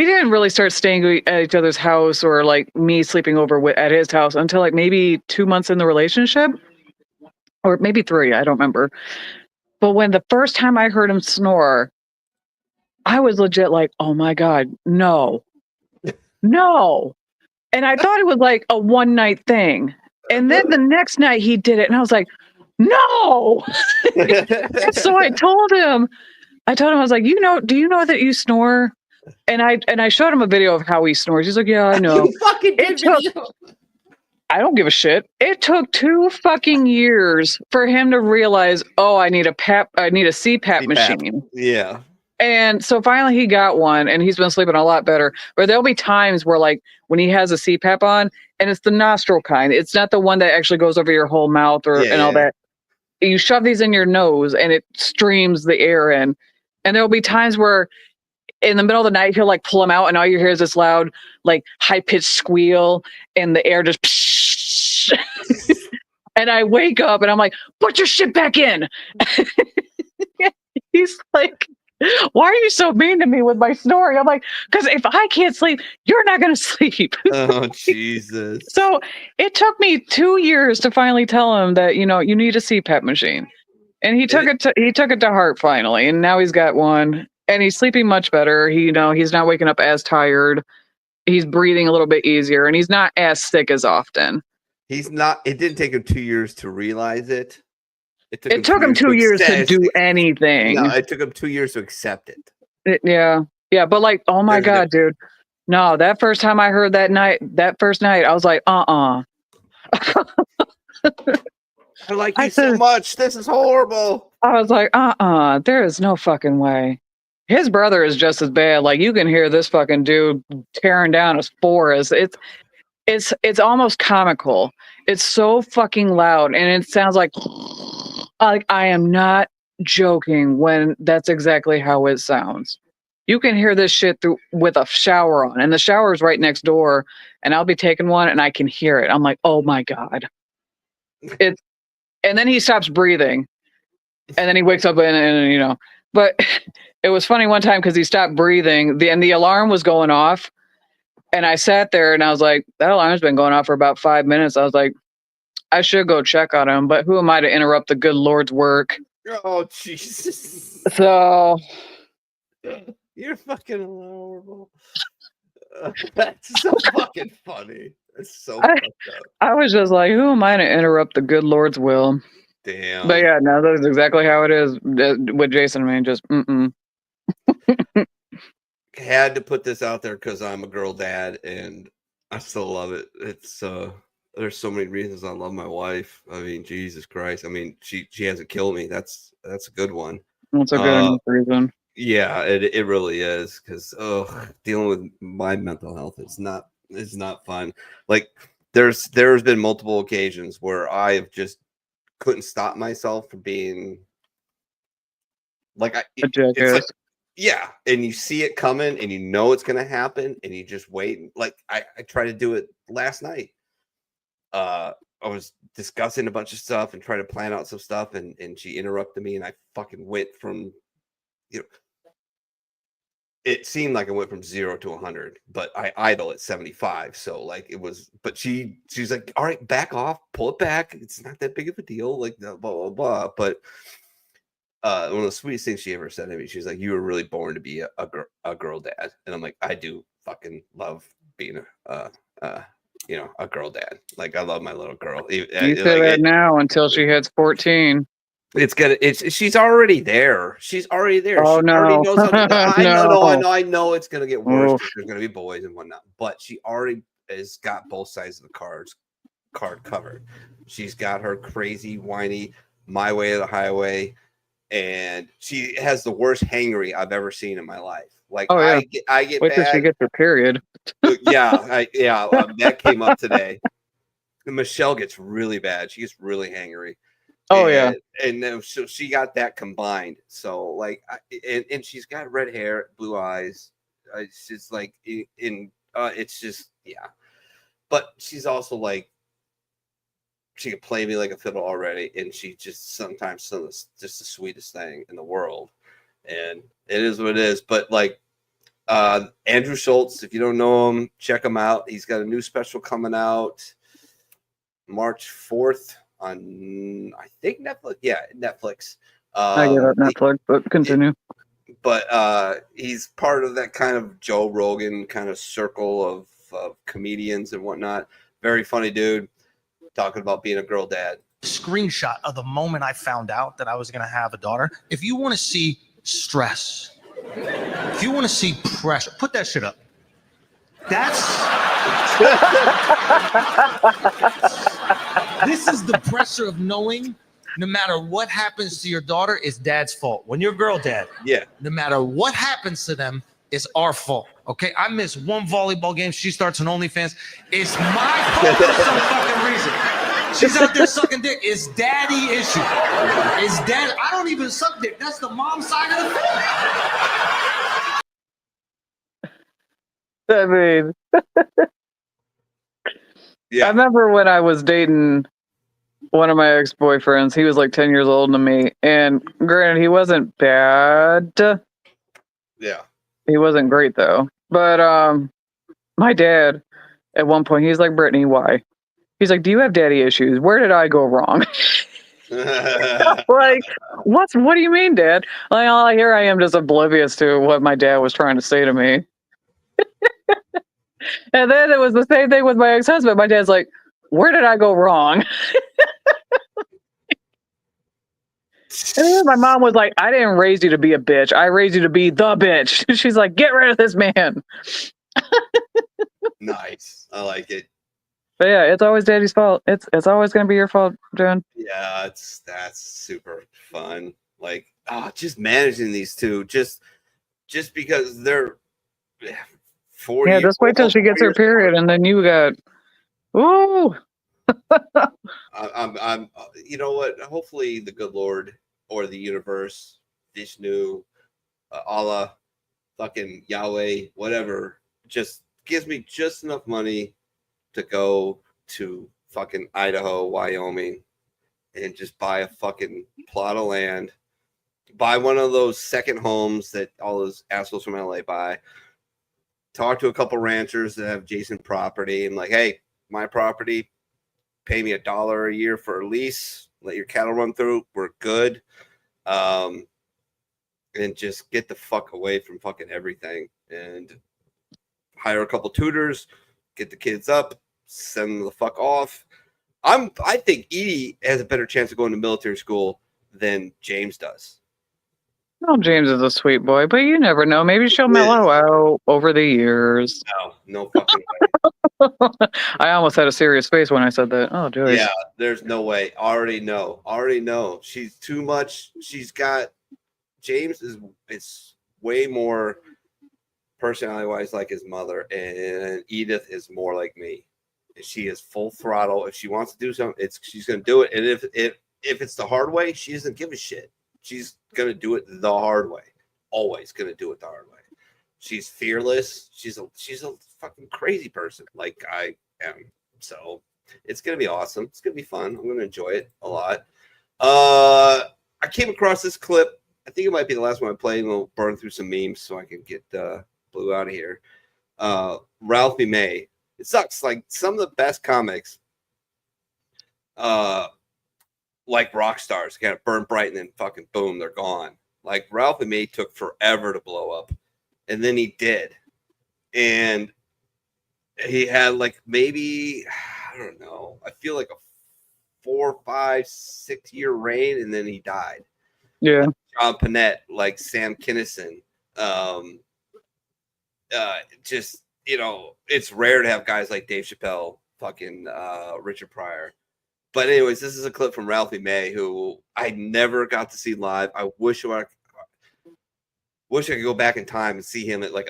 didn't really start staying at each other's house or like me sleeping over at his house until like maybe 2 months in the relationship, or maybe 3. I don't remember. But when the first time I heard him snore, I was legit like, "Oh my God, no, no!" And I thought it was like a one night thing. And then the next night he did it, and I was like, "No!" So I told him, I was like, do you know that you snore? And I showed him a video of how he snores. He's like, "Yeah, I know." I don't give a shit. It took 2 fucking years for him to realize, oh, I need a CPAP machine. Yeah. And so finally he got one, and he's been sleeping a lot better. But there'll be times where, like, when he has a CPAP on, and it's the nostril kind, it's not the one that actually goes over your whole mouth and all that. You shove these in your nose, and it streams the air in. And there'll be times where in the middle of the night, he'll like pull them out, and all you hear is this loud, like high pitched squeal, and the air just. And I wake up, and I'm like, "Put your shit back in." He's like, "Why are you so mean to me with my snoring?" I'm like, "Because if I can't sleep, you're not going to sleep." Oh, Jesus. So it took me 2 years to finally tell him that, you need a CPAP machine. And he took it to heart finally. And now he's got one, and he's sleeping much better. He's not waking up as tired. He's breathing a little bit easier, and he's not as sick as often. He's not. It didn't take him 2 years to realize it. It took him 2 years to do anything. No, it took him 2 years to accept it. Yeah. But like, oh my God, dude. No, that first time I heard that first night, I was like, I like you so much. This is horrible. I was like, there is no fucking way. His brother is just as bad. Like, you can hear this fucking dude tearing down his forest. It's almost comical. It's so fucking loud, and it sounds like I am not joking when that's exactly how it sounds. You can hear this shit with a shower on, and the shower is right next door, and I'll be taking one, and I can hear it. I'm like, oh my God. And then he stops breathing, and then he wakes up and but it was funny one time because he stopped breathing, and the alarm was going off, and I sat there and I was like, that alarm's been going off for about 5 minutes. I was like, I should go check on him, but who am I to interrupt the good Lord's work? Oh, Jesus. So you're fucking horrible. That's so fucking funny. That's so fucked up. I was just like, who am I to interrupt the good Lord's will? Damn. But yeah, no, that's exactly how it is with Jason. I mean, just had to put this out there because I'm a girl dad, and I still love it. It's there's so many reasons I love my wife. I mean, Jesus Christ. I mean, she hasn't killed me. That's a good one. That's a good reason. Yeah, it really is, because dealing with my mental health is not fun. Like there's been multiple occasions where I have just couldn't stop myself from being like it's like, yeah, and you see it coming, and you know it's gonna happen, and you just wait. Like I tried to do it last night. I was discussing a bunch of stuff and trying to plan out some stuff, and she interrupted me, and I fucking went from, it seemed like I went from 0 to 100, but I idle at 75. So like it was, but she's like, all right, back off, pull it back. It's not that big of a deal. Like blah, blah, blah. But one of the sweetest things she ever said to me, she's like, you were really born to be a girl dad. And I'm like, I do fucking love being a a girl dad. Like, I love my little girl. You say that now until she hits 14. She's already there. She's already there. Oh, She no. already knows No. I know it's gonna get worse. Oof. There's gonna be boys and whatnot, but she already has got both sides of the card covered. She's got her crazy, whiny, my way or the highway, and she has the worst hangry I've ever seen in my life. Like, Oh, yeah. I get Wait till she bad. gets her period. That came up today. And Michelle gets really bad. She gets really hangry. Oh, yeah. And then so she got that combined. So like, and she's got red hair, blue eyes. It's just like it's just But she's also like, she can play me like a fiddle already, and she just sometimes just the sweetest thing in the world. And it is what it is. But like, Andrew Schultz, if you don't know him, check him out. He's got a new special coming out March 4th on, I think, Netflix. Yeah, Netflix. I get it, Netflix, but continue. But he's part of that kind of Joe Rogan kind of circle of comedians and whatnot. Very funny dude, talking about being a girl dad. Screenshot of the moment I found out that I was going to have a daughter. If you want to see stress, if you want to see pressure, put that shit up. This is the pressure of knowing no matter what happens to your daughter, it's dad's fault. When you're a girl dad, no matter what happens to them, it's our fault. Okay, I miss one volleyball game. She starts an OnlyFans. It's my fault for some fucking reason. She's out there sucking dick. It's daddy issue. It's dad. I don't even suck dick. That's the mom side of the family. I mean, I remember when I was dating one of my ex-boyfriends. He was like 10 years older than me. And granted, he wasn't bad. Yeah. He wasn't great, though. But my dad, at one point, he's like, Brittany, why? He's like, do you have daddy issues? Where did I go wrong? Like, what do you mean, Dad? Like, here I am just oblivious to what my dad was trying to say to me. And then it was the same thing with my ex-husband. My dad's like, where did I go wrong? And then my mom was like, I didn't raise you to be a bitch. I raised you to be the bitch. She's like, get rid of this man. Nice. I like it. But yeah, it's always daddy's fault. It's always going to be your fault, John. Yeah, that's super fun. Like, just managing these two, just because they're 40. Yeah, just wait till she gets her period, and then you got, ooh. I'm you know what? Hopefully the good Lord or the universe, Vishnu, Allah, fucking Yahweh, whatever, just gives me just enough money to go to fucking Idaho, Wyoming, and just buy a fucking plot of land, buy one of those second homes that all those assholes from LA buy, talk to a couple ranchers that have adjacent property, and like, hey, my property, pay me $1 a year for a lease, let your cattle run through, we're good. And just get the fuck away from fucking everything and hire a couple tutors, get the kids up, send them the fuck off. I think Edie has a better chance of going to military school than James does. Oh, James is a sweet boy, but you never know. Maybe she'll mellow out over the years. No fucking way. I almost had a serious face when I said that. Oh, Joyce. Yeah, there's no way. Already know. She's too much. She's got, James is way more personality-wise like his mother, and Edith is more like me. She is full throttle. If she wants to do something, she's going to do it. And if it's the hard way, she doesn't give a shit. She's going to do it the hard way. Always going to do it the hard way. She's fearless. She's a fucking crazy person like I am. So it's going to be awesome. It's going to be fun. I'm going to enjoy it a lot. I came across this clip. I think it might be the last one I played. We'll burn through some memes so I can get Blue out of here. Ralphie May. It sucks. Like, some of the best comics, like rock stars, kind of burn bright and then fucking boom, they're gone. Like, Ralphie May took forever to blow up, and then he did. And he had like maybe, I don't know, I feel like a 4, 5, 6 year reign, and then he died. Yeah. John Panette, like Sam Kinison. Just, it's rare to have guys like Dave Chappelle, fucking Richard Pryor. But anyways, this is a clip from Ralphie May, who I never got to see live. I wish I could go back in time and see him at like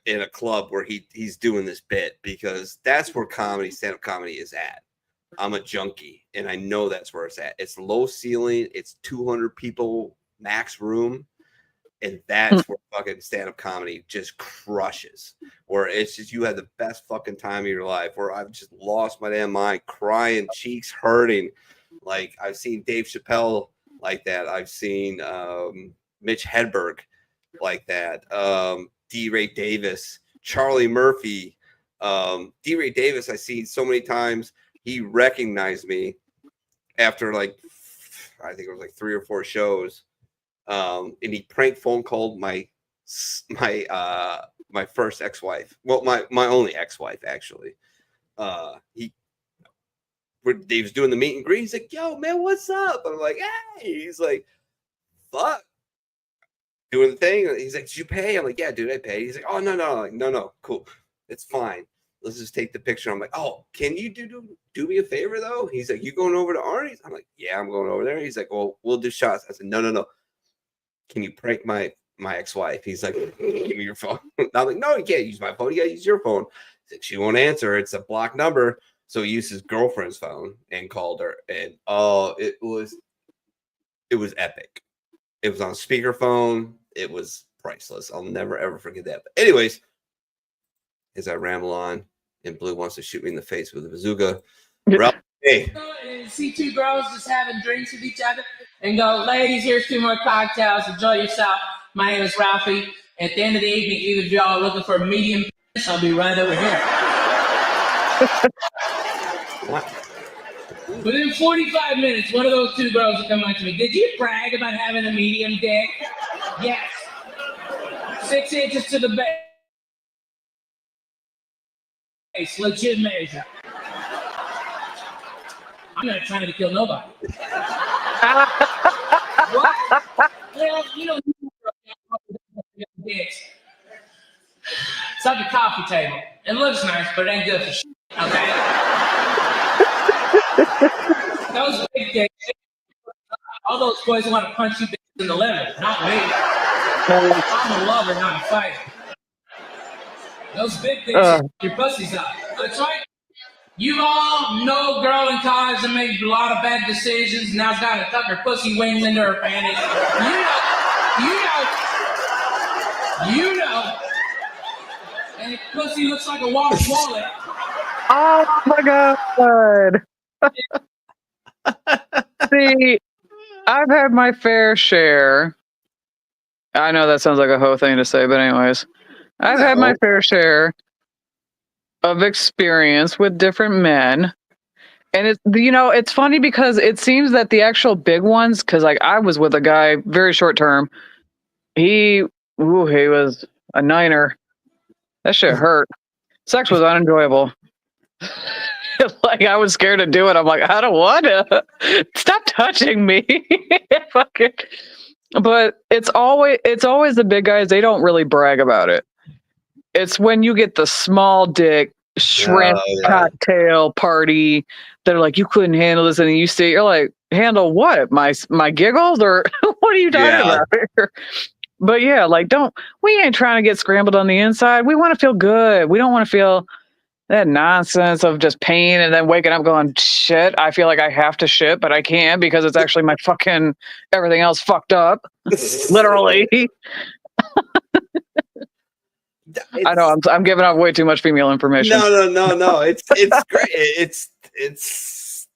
in a club where he's doing this bit, because that's where stand-up comedy is at. I'm a junkie, and I know that's where it's at. It's low ceiling, it's 200 people max room, and that's where fucking stand-up comedy just crushes. Where it's just, you had the best fucking time of your life, where I've just lost my damn mind, crying, cheeks hurting. Like, I've seen Dave Chappelle like that. I've seen Mitch Hedberg like that. D. Ray Davis, Charlie Murphy. D. Ray Davis, I've seen so many times. He recognized me after like, I think it was like 3 or 4 shows. And he prank phone called my first ex-wife. Well, my only ex-wife, actually. He was doing the meet and greet. He's like, "Yo, man, what's up?" I'm like, "Hey." He's like, "Fuck." Doing the thing. He's like, "Did you pay?" I'm like, "Yeah, dude, I paid." He's like, "Oh, no." I'm like, no, cool. It's fine. Let's just take the picture. I'm like, "Oh, can you do me a favor, though?" He's like, "You going over to Arnie's?" I'm like, "Yeah, I'm going over there." He's like, "Well, we'll do shots." I said, No. Can you prank my ex-wife? He's like, "Give me your phone." I'm like, "No, you can't use my phone. You gotta use your phone." He's like, "She won't answer. It's a blocked number." So he used his girlfriend's phone and called her. And it was epic. It was on speakerphone. It was priceless. I'll never ever forget that. But anyways, as I ramble on, and Blue wants to shoot me in the face with a bazooka. Ralph, hey. And see 2 girls just having drinks with each other and go, "Ladies, here's 2 more cocktails. Enjoy yourself. My name is Ralphie. At the end of the evening, either of y'all are looking for a medium penis, I'll be right over here." What? Within 45 minutes, one of those 2 girls will come up to me. "Did you brag about having a medium dick?" "Yes. 6 inches to the base. Legit measure." I'm not trying to kill nobody. What? Well, dicks. It's like a coffee table. It looks nice, but it ain't good for shit. Okay? Those big dicks, all those boys want to punch you in the liver, not me. I'm a lover, not a fighter. Those big dicks, your pussy's up. That's right. You all know a girl in college that made a lot of bad decisions, and now's got to tuck her pussy wings into her panties. You know. And pussy looks like a washed wallet. Oh my God. See, I've had my fair share. I know that sounds like a hoe thing to say, but anyways, I've had my fair share of experience with different men. And it's funny because it seems that the actual big ones, because like I was with a guy very short term. He was a 9er. That shit hurt. Sex was unenjoyable. Like I was scared to do it. I'm like, I don't want to. Stop touching me. But it's always the big guys. They don't really brag about it. It's when you get the small dick shrimp cocktail party. They're like, you couldn't handle this, and you're like, handle what? My giggles, or what are you talking about here? But yeah, like we ain't trying to get scrambled on the inside. We want to feel good. We don't want to feel that nonsense of just pain and then waking up going, shit, I feel like I have to shit, but I can't because it's actually my fucking everything else fucked up. Literally. I know I'm giving out way too much female information. No. It's great. It's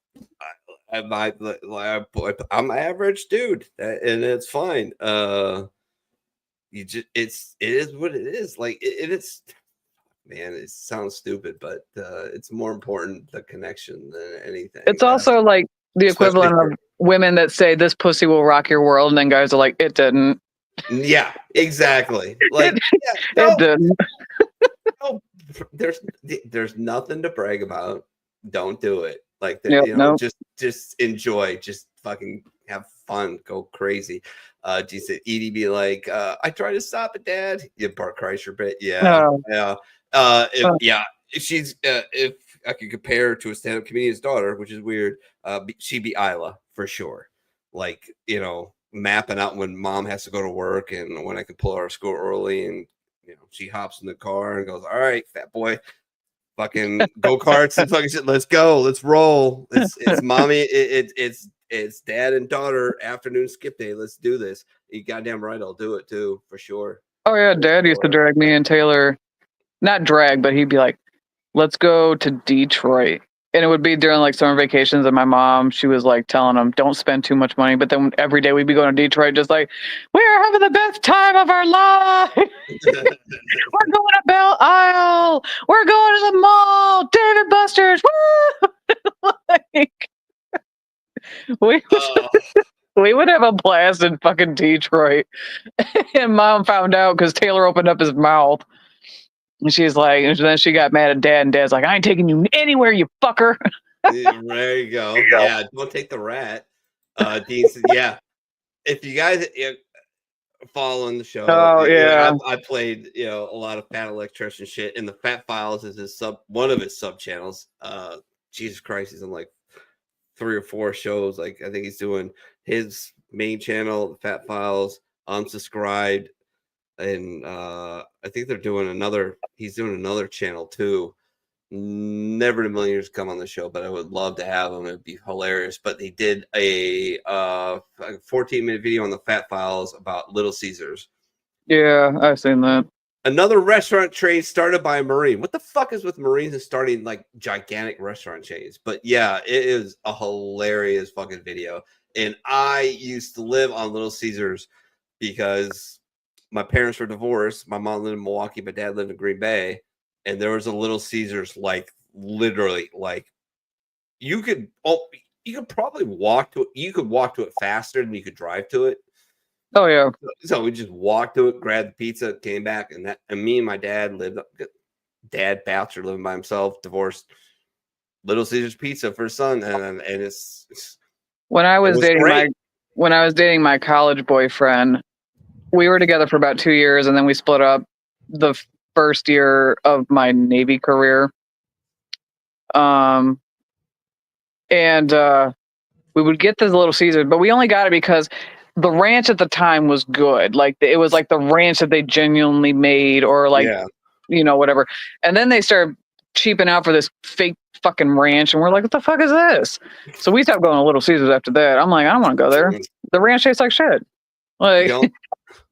I'm average dude, and it's fine. It is what it is. Like it's. Man, it sounds stupid, but it's more important the connection than anything. It's also like the equivalent of women that say this pussy will rock your world, and then guys are like, it didn't. Yeah, exactly. Like it didn't. No there's nothing to brag about. Don't do it. Like Yep, you know, nope. just enjoy. Just fucking have fun. Go crazy. She said, Edie be like, I try to stop it, Dad. You Bart Kreischer bit. Yeah. Oh. Yeah. If she's if I could compare her to a stand-up comedian's daughter, which is weird, she'd be Isla for sure. Like, you know, mapping out when mom has to go to work and when I could pull her to school early, and you know, she hops in the car and goes, all right, fat boy, fucking go-karts and fucking shit. Let's go, let's roll. It's mommy, it's dad and daughter afternoon skip day. Let's do this. You goddamn right, I'll do it too, for sure. Oh yeah, Dad used to drag me and Taylor, not drag, but he'd be like, let's go to Detroit. And it would be during like summer vacations, and my mom, she was like telling him, don't spend too much money. But then every day we'd be going to Detroit, just like, we're having the best time of our life. We're going to Belle Isle. We're going to the mall. David Buster's. Woo! Like, we would have a blast in fucking Detroit. And Mom found out because Taylor opened up his mouth. And she's like, and then she got mad at Dad, and Dad's like, I ain't taking you anywhere, you fucker. Yeah, there you go. Yeah, don't take the rat. Dean said, yeah. If you guys following the show, I played, you know, a lot of Fat Electrician shit, and the Fat Files is his one of his sub channels. Jesus Christ, he's on like 3 or 4 shows. Like I think he's doing his main channel, the Fat Files, Unsubscribed, and I think they're doing he's doing another channel too. Never in a million years come on the show, but I would love to have him. It'd be hilarious. But they did a 14-minute video on the Fat Files about Little Caesars. Yeah, I've seen that. Another restaurant chain started by a Marine. What the fuck is with Marines and starting like gigantic restaurant chains? But yeah, it is a hilarious fucking video. And I used to live on Little Caesars because my parents were divorced. My mom lived in Milwaukee, my dad lived in Green Bay. And there was a Little Caesars, like literally, like you could probably walk to it. You could walk to it faster than you could drive to it. Oh yeah. So we just walked to it, grabbed the pizza, came back, and me and my dad Dad bachelor living by himself, divorced. Little Caesars pizza for his son, and it's when I was dating my college boyfriend, we were together for about 2 years, and then we split up the first year of my Navy career. And we would get this Little Caesars, but we only got it because the ranch at the time was good. Like it was like the ranch that they genuinely made, or like, you know, whatever. And then they started cheaping out for this fake fucking ranch, and we're like, what the fuck is this? So we stopped going to Little Caesars after that. I'm like, I don't want to go there. The ranch tastes like shit. Like,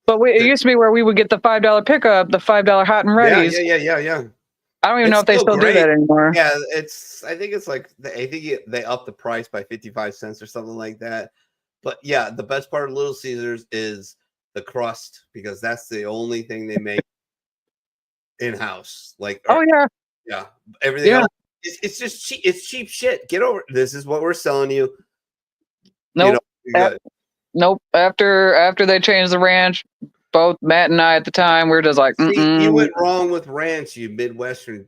but it used to be where we would get the $5 pickup, the $5 hot and ready. Yeah. I don't even know if they still do that anymore. Yeah, I think it's like they upped the price by 55 cents or something like that. But yeah, the best part of Little Caesars is the crust, because that's the only thing they make in house. Like, yeah, everything else, it's just cheap. It's cheap shit. Get over it. This is what we're selling you. Nope. Nope. After they changed the ranch, both Matt and I at the time, we were just like, see, you went wrong with ranch, you Midwestern.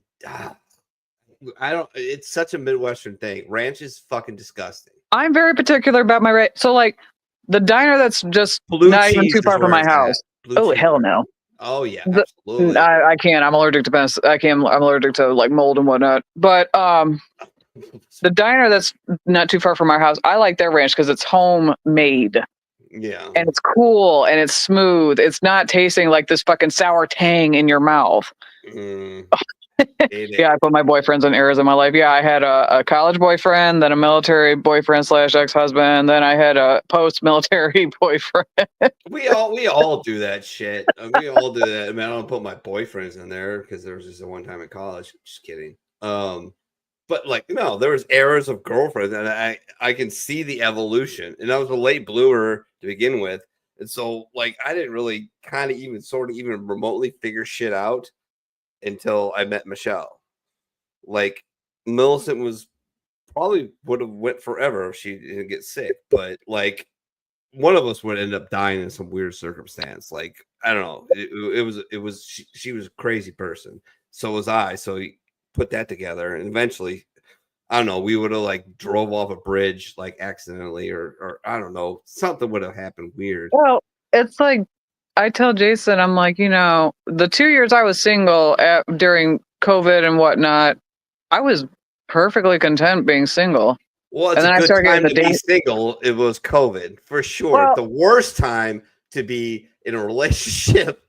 It's such a Midwestern thing. Ranch is fucking disgusting. I'm very particular about my ranch. So like the diner that's just not even too far from my house. Oh, hell no. Oh yeah, absolutely. I can't. I'm allergic to pests. I'm allergic to like mold and whatnot. But the diner that's not too far from our house, I like their ranch because it's homemade. Yeah. And it's cool and it's smooth. It's not tasting like this fucking sour tang in your mouth. Yeah, I put my boyfriends in eras in my life. Yeah, I had a college boyfriend, then a military boyfriend / ex-husband, then I had a post-military boyfriend. we all do that shit. We all do that. I mean, I don't put my boyfriends in there because there was just a one time in college. Just kidding. But like, no, there was eras of girlfriends, and I can see the evolution. And I was a late bloomer to begin with, and so like I didn't really kind of even remotely figure shit out until I met Michelle. Like Millicent was probably would have went forever if she didn't get sick, but like one of us would end up dying in some weird circumstance. Like I don't know, she was a crazy person. So was I. So he put that together, and eventually, I don't know, we would have like drove off a bridge like accidentally, or I don't know, something would have happened weird. Well, it's like I tell Jason, I'm like, the 2 years I was single during COVID and whatnot, I was perfectly content being single. Well, it's And then a I good started time to getting be single. It was COVID for sure. Well- The worst time to be in a relationship.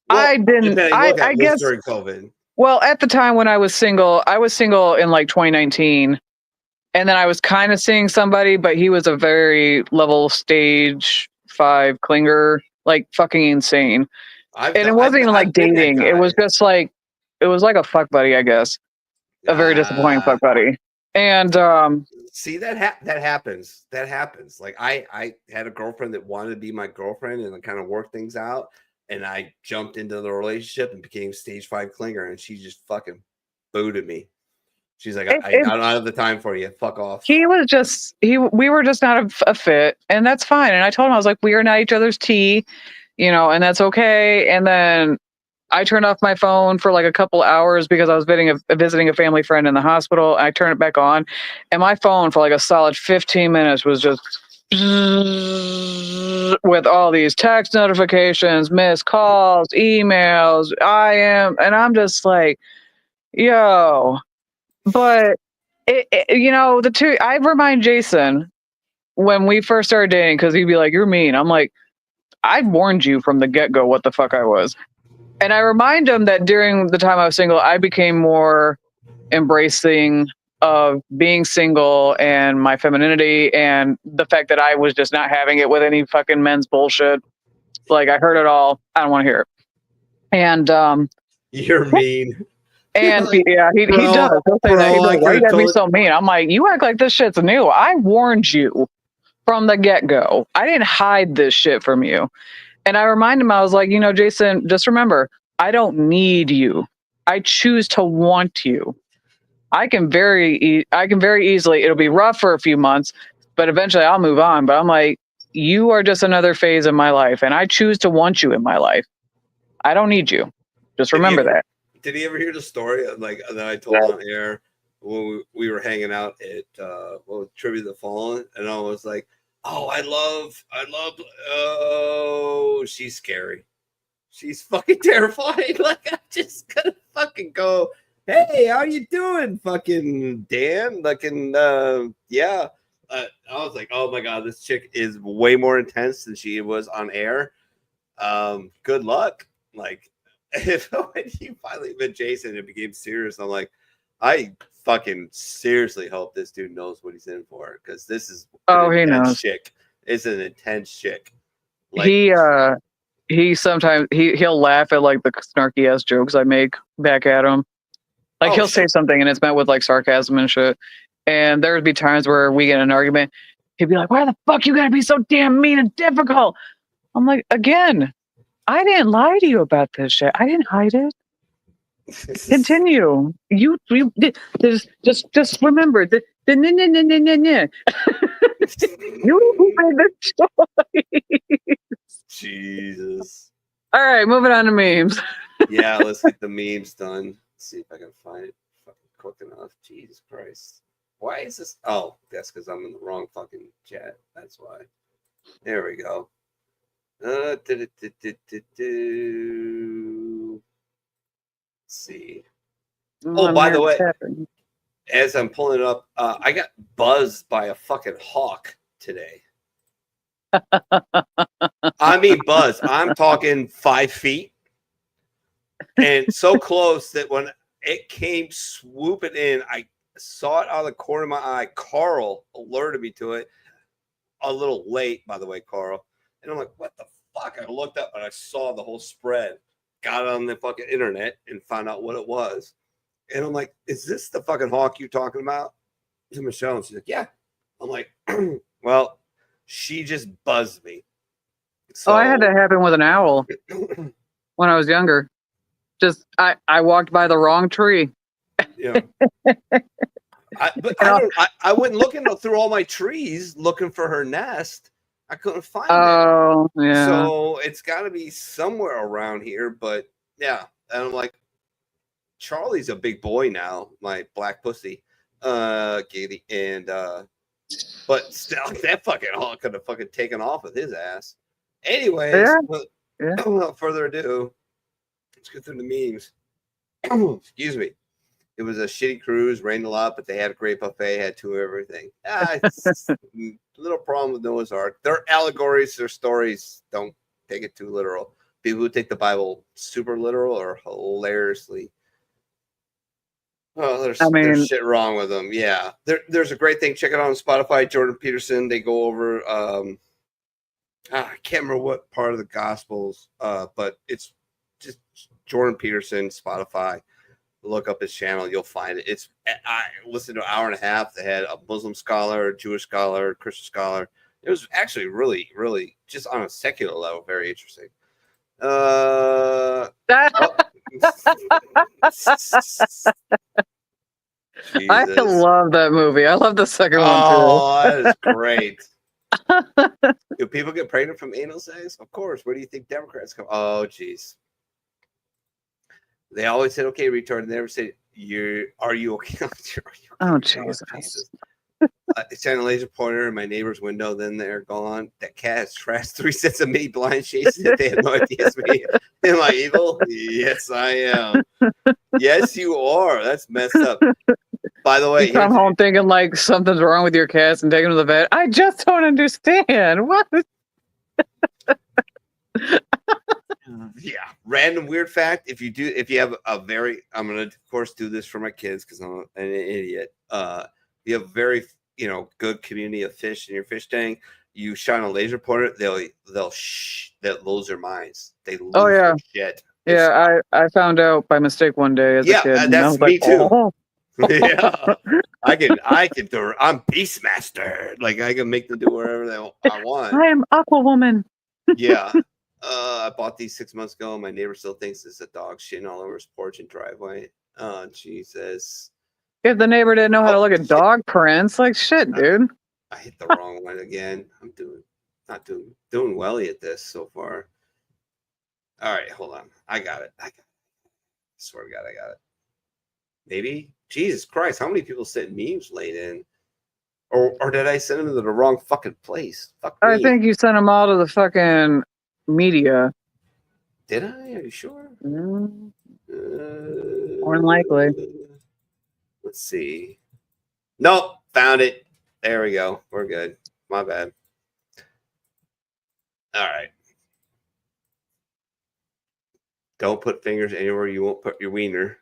I didn't. depending on what that I was guess during COVID. Well, at the time when I was single in like 2019. And then I was kind of seeing somebody, but he was a very level stage 5 clinger, like fucking insane. And it wasn't even like dating. It was just like, it was like a fuck buddy, I guess. A very disappointing fuck buddy. And see, that happens. That happens. Like I had a girlfriend that wanted to be my girlfriend and kind of work things out. And I jumped into the relationship and became stage 5 clinger, and she just fucking booted me. She's like, I don't have the time for you. Fuck off. We were just not a fit, and that's fine. And I told him, I was like, we are not each other's tea, and that's okay. And then I turned off my phone for like a couple hours because I was visiting a family friend in the hospital. I turned it back on, and my phone for like a solid 15 minutes was just with all these text notifications, missed calls, emails. And I'm just like, yo. But I remind Jason when we first started dating, because he'd be like, "You're mean." I'm like, I warned you from the get-go what the fuck I was. And I remind him that during the time I was single, I became more embracing of being single and my femininity and the fact that I was just not having it with any fucking men's bullshit. Like, I heard it all. I don't want to hear it. And you're mean. And he does. He'll say that. He's like, "Why you gotta be so mean?" I'm like, you act like this shit's new. I warned you from the get-go. I didn't hide this shit from you. And I remind him, I was like, Jason, just remember, I don't need you. I choose to want you. I can very easily, it'll be rough for a few months, but eventually I'll move on. But I'm like, you are just another phase in my life, and I choose to want you in my life. I don't need you. Just remember that. Did he ever hear the story like that I told on air when we were hanging out at Tribute to the Fallen, and I was like, "Oh, I love, oh, she's scary. She's fucking terrifying. Like, I'm just gonna fucking go, hey, how you doing, fucking Dan? Like, yeah." I was like, oh my god, this chick is way more intense than she was on air. Good luck. Like, when you finally met Jason, it became serious. I'm like, I fucking seriously hope this dude knows what he's in for, because this is he knows. Chick. It's an intense chick. Like, he sometimes he'll laugh at like the snarky ass jokes I make back at him. Like, he'll say something and it's met with like sarcasm and shit. And there would be times where we get in an argument. He'd be like, "Why the fuck you gotta be so damn mean and difficult?" I'm like, again, I didn't lie to you about this shit. I didn't hide it. Continue. You just remember the you made the choice. Jesus. All right, moving on to memes. Yeah, let's get the memes done. Let's see if I can find it fucking quick enough. Jesus Christ. Why is this? Oh, that's because I'm in the wrong fucking chat. That's why. There we go. Let's see. Oh, by the way, as I'm pulling it up, I got buzzed by a fucking hawk today. I mean, buzz. I'm talking 5 feet, and so close that when it came swooping in, I saw it out of the corner of my eye. Carl alerted me to it a little late, by the way, Carl. And I'm like, what the fuck? I looked up and I saw the whole spread. Got it on the fucking internet and found out what it was. And I'm like, is this the fucking hawk you talking about? To Michelle. And she's like, yeah. I'm like, well, she just buzzed me. So, I had that happen with an owl when I was younger. Just I walked by the wrong tree. Yeah. I went looking through all my trees looking for her nest. I couldn't find it. Oh, yeah. So it's got to be somewhere around here. But yeah, and I'm like, Charlie's a big boy now, my black pussy. Katie, and but still that fucking Hulk could have fucking taken off with his ass. Anyways, without further ado, let's get through the memes. Excuse me. It was a shitty cruise, rained a lot, but they had a great buffet, had two of everything. It's a little problem with Noah's Ark. Their allegories, their stories, don't take it too literal. People who take the Bible super literal are hilariously. Oh, there's shit wrong with them. Yeah, there's a great thing. Check it out on Spotify. Jordan Peterson. They go over. I can't remember what part of the Gospels, but it's just Jordan Peterson. Spotify. Look up his channel. You'll find it. I listened to an hour and a half. They had a Muslim scholar, a Jewish scholar, Christian scholar. It was actually really, really just on a secular level, very interesting. I love that movie. I love the second one too. Oh, that is great. Do people get pregnant from anal sex? Of course. Where do you think Democrats come? Oh, jeez. They always said, "Okay, retard." They never said, "Are you okay?" Oh, Jesus. Shine a laser pointer in my neighbor's window. Then they're gone. That cat has trashed 3 sets of me blind chases that they have no idea it's me. Am I evil? Yes, I am. Yes, you are. That's messed up. By the way, you come home thinking like something's wrong with your cats and take them to the vet. I just don't understand. What? Yeah, random weird fact. If you have a very, I'm gonna of course do this for my kids because I'm an idiot. You have a very good community of fish in your fish tank. You shine a laser pointer, they'll lose their minds. They lose their shit. Yeah, I found out by mistake one day as a kid. That's me too. Oh. Yeah, I can do it. I'm Beastmaster. Like I can make them do whatever I want. I am Aquawoman. Yeah. I bought these 6 months ago. My neighbor still thinks it's a dog shitting all over his porch and driveway. Oh, Jesus. If the neighbor didn't know how to look at dog prints, like shit, dude. I hit the wrong one again. I'm not doing well at this so far. All right, hold on. I got it. I swear to God, I got it. Maybe? Jesus Christ, how many people sent memes late in? Or did I send them to the wrong fucking place? Fuck me. I think you sent them all to the fucking media. Did I? Are you sure? More than likely. Let's see. Nope, found it. There we go. We're good. My bad. All right. Don't put fingers anywhere you won't put your wiener.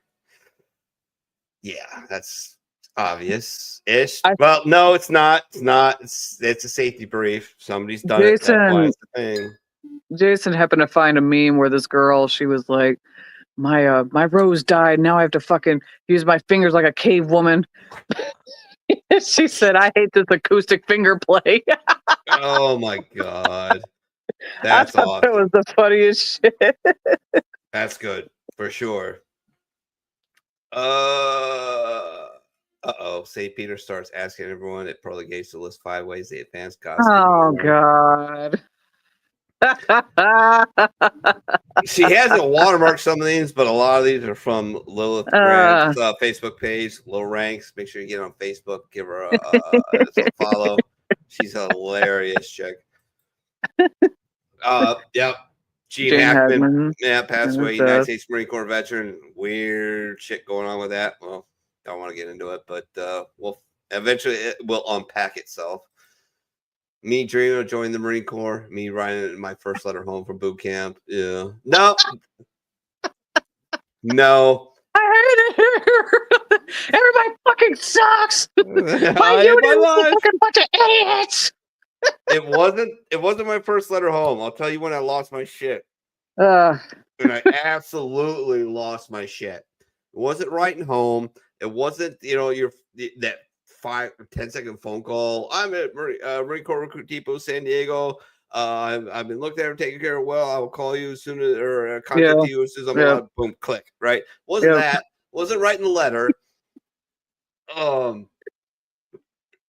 Yeah, that's obvious-ish. Well, no, it's not. It's not. It's a safety brief. Somebody's done it. That's why it's the thing. Jason happened to find a meme where this girl, she was like, my rose died. Now I have to fucking use my fingers like a cave woman. She said, I hate this acoustic finger play. Oh my God. That's awesome. It was the funniest shit. That's good for sure. St. Peter starts asking everyone at Pearly Gates to list 5 ways they advance God's kingdom. Oh God. She hasn't watermarked some of these, but a lot of these are from Lilith Grant's Facebook page, Low Ranks. Make sure you get on Facebook, give her a follow. She's a hilarious chick. Yep. Gene Hackman, passed away. United States Marine Corps veteran. Weird shit going on with that. Well, don't want to get into it, but we'll eventually it will unpack itself. Me dreaming of joining the Marine Corps. Me writing my first letter home from boot camp. Yeah. No. No. I hate it. Everybody fucking sucks. My unit is a fucking bunch of idiots. It wasn't my first letter home. I'll tell you when I lost my shit. And I absolutely lost my shit. It wasn't writing home. It wasn't, that 5 or 10-second phone call. I'm at Marine Corps Recruit Depot, San Diego. I've been looked at and taken care of well. I will call you as soon as, or contact you as soon as I'm allowed. Boom, click. Right? Wasn't that? Wasn't writing the letter.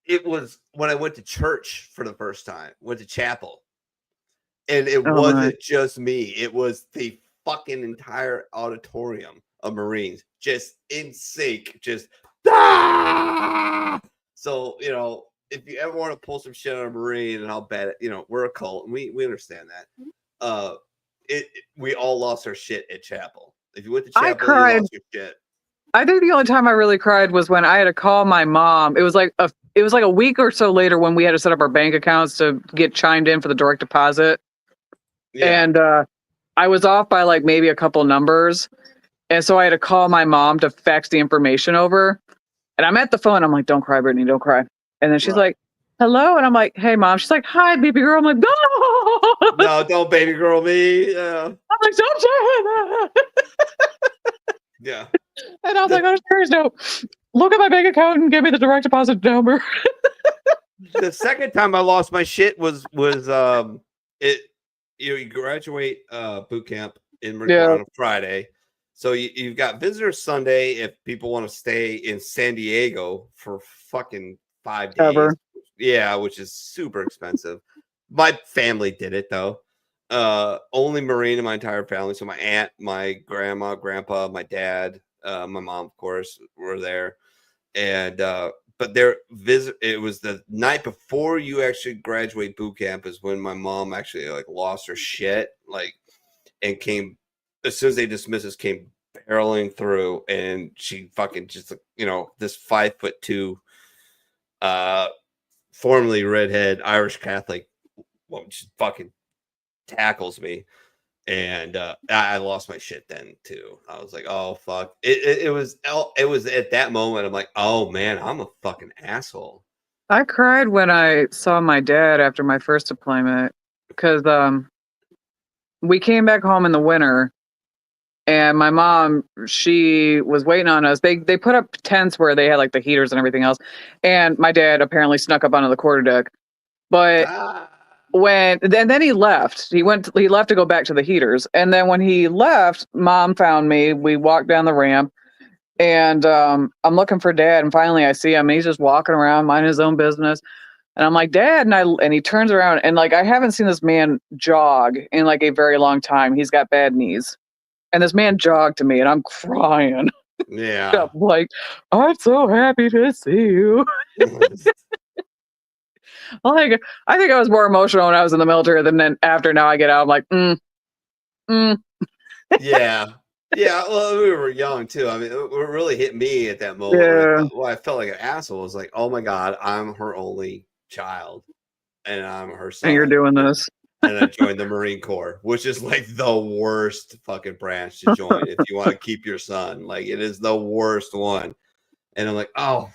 It was when I went to church for the first time. Went to chapel, and it wasn't just me. It was the fucking entire auditorium of Marines, just in sync, just ah! So if you ever want to pull some shit on a Marine and how bad we're a cult and we understand that. We all lost our shit at chapel. If you went to chapel, I cried. you lost your shit. I think the only time I really cried was when I had to call my mom. It was like a week or so later when we had to set up our bank accounts to get chimed in for the direct deposit. Yeah. And I was off by like maybe a couple numbers. And so I had to call my mom to fax the information over. And I'm at the phone. I'm like, don't cry, Brittany, don't cry. And then she's like, hello. And I'm like, hey, mom. She's like, hi, baby girl. I'm like, no. No, don't baby girl me. I'm like, don't say that. Yeah. And I was like, oh, serious note. Look at my bank account and give me the direct deposit number. The second time I lost my shit was you graduate boot camp on a Friday. So you've got visitors Sunday if people want to stay in San Diego for fucking 5 days. Ever. Yeah, which is super expensive. My family did it though. Only Marine in my entire family. So my aunt, my grandma, grandpa, my dad, my mom, of course, were there. And but it was the night before you actually graduate boot camp is when my mom actually like lost her shit, like, and came as soon as they dismissed us, came barreling through, and she fucking just this 5'2", formerly redhead Irish Catholic, just fucking tackles me. And I lost my shit then too. I was like, oh fuck. It was at that moment I'm like, oh man, I'm a fucking asshole. I cried when I saw my dad after my first deployment because we came back home in the winter, and my mom, she was waiting on us. They put up tents where they had like the heaters and everything else, and my dad apparently snuck up onto the quarterdeck, but. Then he left. He left to go back to the heaters. And then when he left, Mom found me. We walked down the ramp, and I'm looking for Dad. And finally, I see him. And he's just walking around, minding his own business. And I'm like, Dad. And he turns around, and like I haven't seen this man jog in like a very long time. He's got bad knees, and this man jogged to me, and I'm crying. Yeah, I'm like, I'm so happy to see you. Like, I think I was more emotional when I was in the military than then after. Now I get out, I'm like, Yeah. Well, we were young too. I mean, it really hit me at that moment. Yeah. Well, I felt like an asshole. I was like, oh my God, I'm her only child, and I'm her son. And you're doing this. And I joined the Marine Corps, which is like the worst fucking branch to join if you want to keep your son. Like, it is the worst one. And I'm like, oh.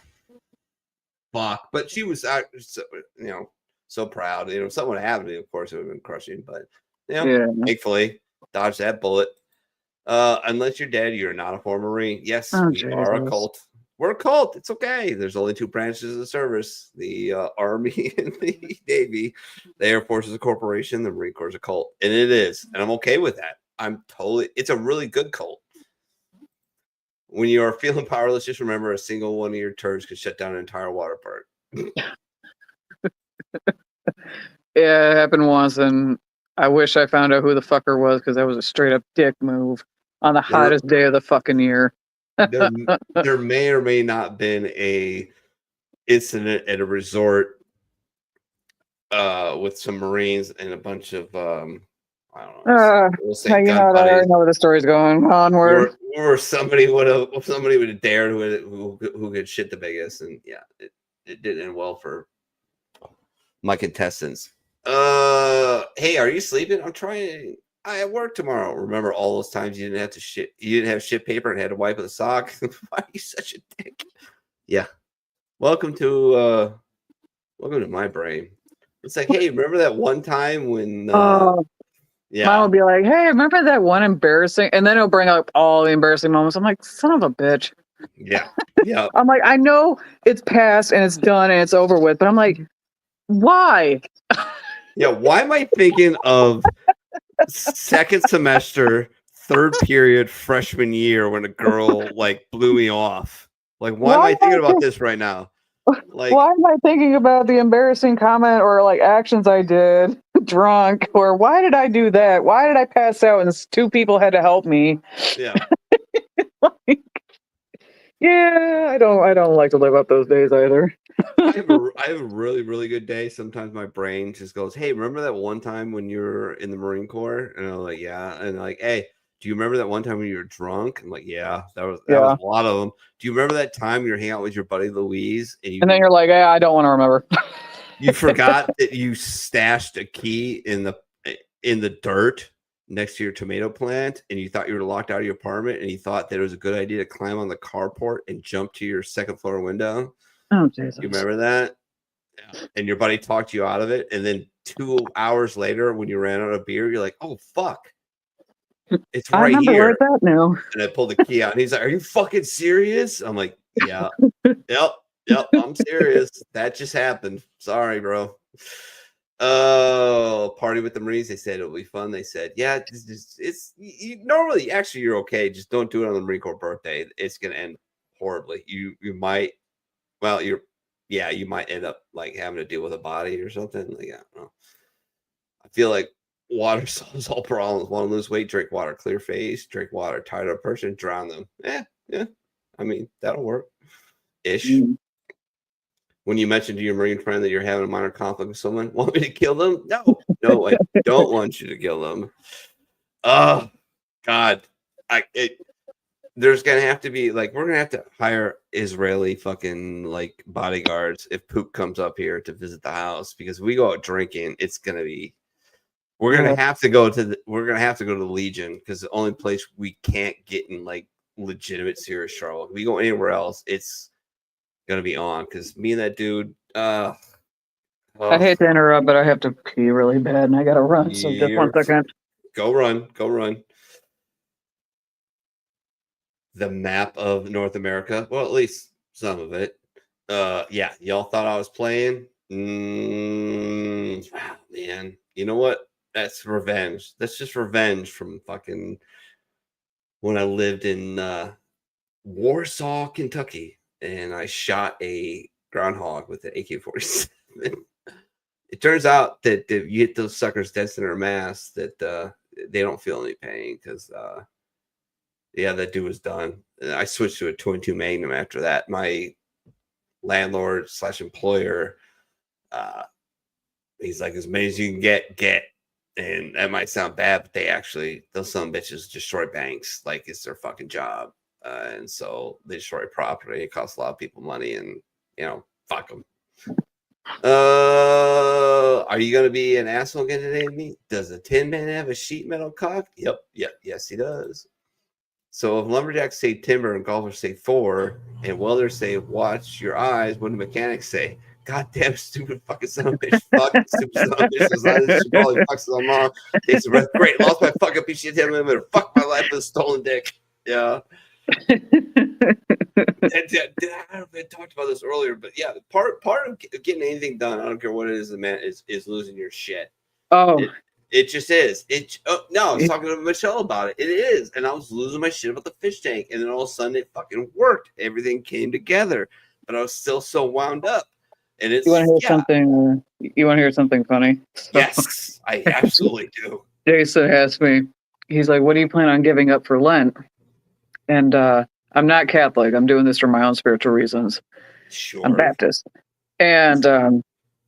Fuck, but she was, so proud. If something would happen to me, of course, it would have been crushing. But thankfully, dodged that bullet. Unless you're dead, you're not a former Marine. Yes, we are a cult. We're a cult. It's okay. There's only two branches of the service: the Army and the Navy. The Air Force is a corporation. The Marine Corps is a cult, and it is, and I'm okay with that. It's a really good cult. When you are feeling powerless, just remember a single one of your turds could shut down an entire water park. Yeah, it happened once, and I wish I found out who the fucker was because that was a straight up dick move on the hottest day of the fucking year. There may or may not been a incident at a resort with some Marines and a bunch of I don't know. We'll say I already know where the story's going. Onward. Or somebody would have dared who could shit the biggest, and yeah, it didn't end well for my contestants. Hey, are you sleeping? I'm trying. I at work tomorrow. Remember all those times you didn't have to shit? You didn't have shit paper and had to wipe with a sock. Why are you such a dick? Yeah. Welcome to my brain. It's like, hey, remember that one time when? Yeah. Mom will be like, hey, remember that one embarrassing? And then it'll bring up all the embarrassing moments. I'm like, son of a bitch. Yeah. Yeah. I'm like, I know it's past and it's done and it's over with, but I'm like, why? Yeah. Why am I thinking of second semester, third period, freshman year when a girl like blew me off? Like, why am I thinking about this right now? Like, why am I thinking about the embarrassing comment or like actions I did drunk, or why did I do that? Why did I pass out and two people had to help me? Yeah. Yeah, I don't like to live up those days either. I have a really, really good day. Sometimes my brain just goes, "Hey, remember that one time when you were in the Marine Corps?" And I'm like, "Yeah." And like, "Hey, do you remember that one time when you were drunk?" I'm like, "Yeah, that was Yeah. a lot of them." Do you remember that time you were hanging out with your buddy Louise And then you're like, yeah, I don't want to remember. you forgot that you stashed a key in the dirt next to your tomato plant, and you thought you were locked out of your apartment, and you thought that it was a good idea to climb on the carport and jump to your second floor window. Oh, Jesus. You remember that? Yeah. And your buddy talked you out of it, and then 2 hours later, when you ran out of beer, you're like, "Oh fuck, it's I right remember here!" where's that now? And I pulled the key out, and he's like, "Are you fucking serious?" I'm like, "Yeah, yep, I'm serious. That just happened. Sorry, bro." Oh, party with the Marines. They said it'll be fun. They said, "Yeah, normally actually you're okay. Just don't do it on the Marine Corps birthday. It's gonna end horribly. You might, well, you might end up like having to deal with a body or something. Like, I don't know. I feel like water solves all problems. Want to lose weight? Drink water. Clear face. Drink water. Tired of a person? Drown them. Yeah. I mean, that'll work. Ish. Mm. When you mentioned to your Marine friend that you're having a minor conflict with someone, want me to kill them? No, I don't want you to kill them. Oh, God. There's going to have to be, like, we're going to have to hire Israeli fucking, like, bodyguards if Poop comes up here to visit the house, because we go out drinking, it's going to be, we're going to have to go to the Legion, because the only place we can't get in, like, legitimate serious trouble. If we go anywhere else, it's gonna be on, because me and that dude I hate to interrupt, but I have to pee really bad and I gotta run. So just 1 second. Go run. The map of North America, well, at least some of it. Yeah, y'all thought I was playing. Man, you know what? That's revenge. That's just revenge from fucking when I lived in Warsaw, Kentucky, and I shot a groundhog with an AK-47. It turns out that if you hit those suckers dead center mass, that they don't feel any pain, because that dude was done. And I switched to a 22 Magnum after that. My landlord / employer, he's like, as many as you can get. And that might sound bad, but those some bitches destroy banks like it's their fucking job. And so they destroy property. It costs a lot of people money, and fuck them. Are you gonna be an asshole again today, me? Does a Tin Man have a sheet metal cock? Yep, yes, he does. So if lumberjacks say timber and golfers say 4, and welders say watch your eyes, what do mechanics say? Goddamn stupid fucking son of a bitch. Fuck stupid son of a bitch. She probably fucks his own mom. Takes a breath. Great, lost my fucking piece of shit. I'm gonna fuck my life with a stolen dick. Yeah. I talked about this earlier, but yeah, part of getting anything done, I don't care what it is, man, is losing your shit. Oh, it just is. No, I was talking to Michelle about it. It is, and I was losing my shit about the fish tank, and then all of a sudden it fucking worked. Everything came together, but I was still so wound up. And it's you want to hear something? You want to hear something funny? So, yes, I absolutely do. Jason asked me. He's like, "What do you plan on giving up for Lent?" And I'm not Catholic. I'm doing this for my own spiritual reasons. Sure. I'm Baptist. And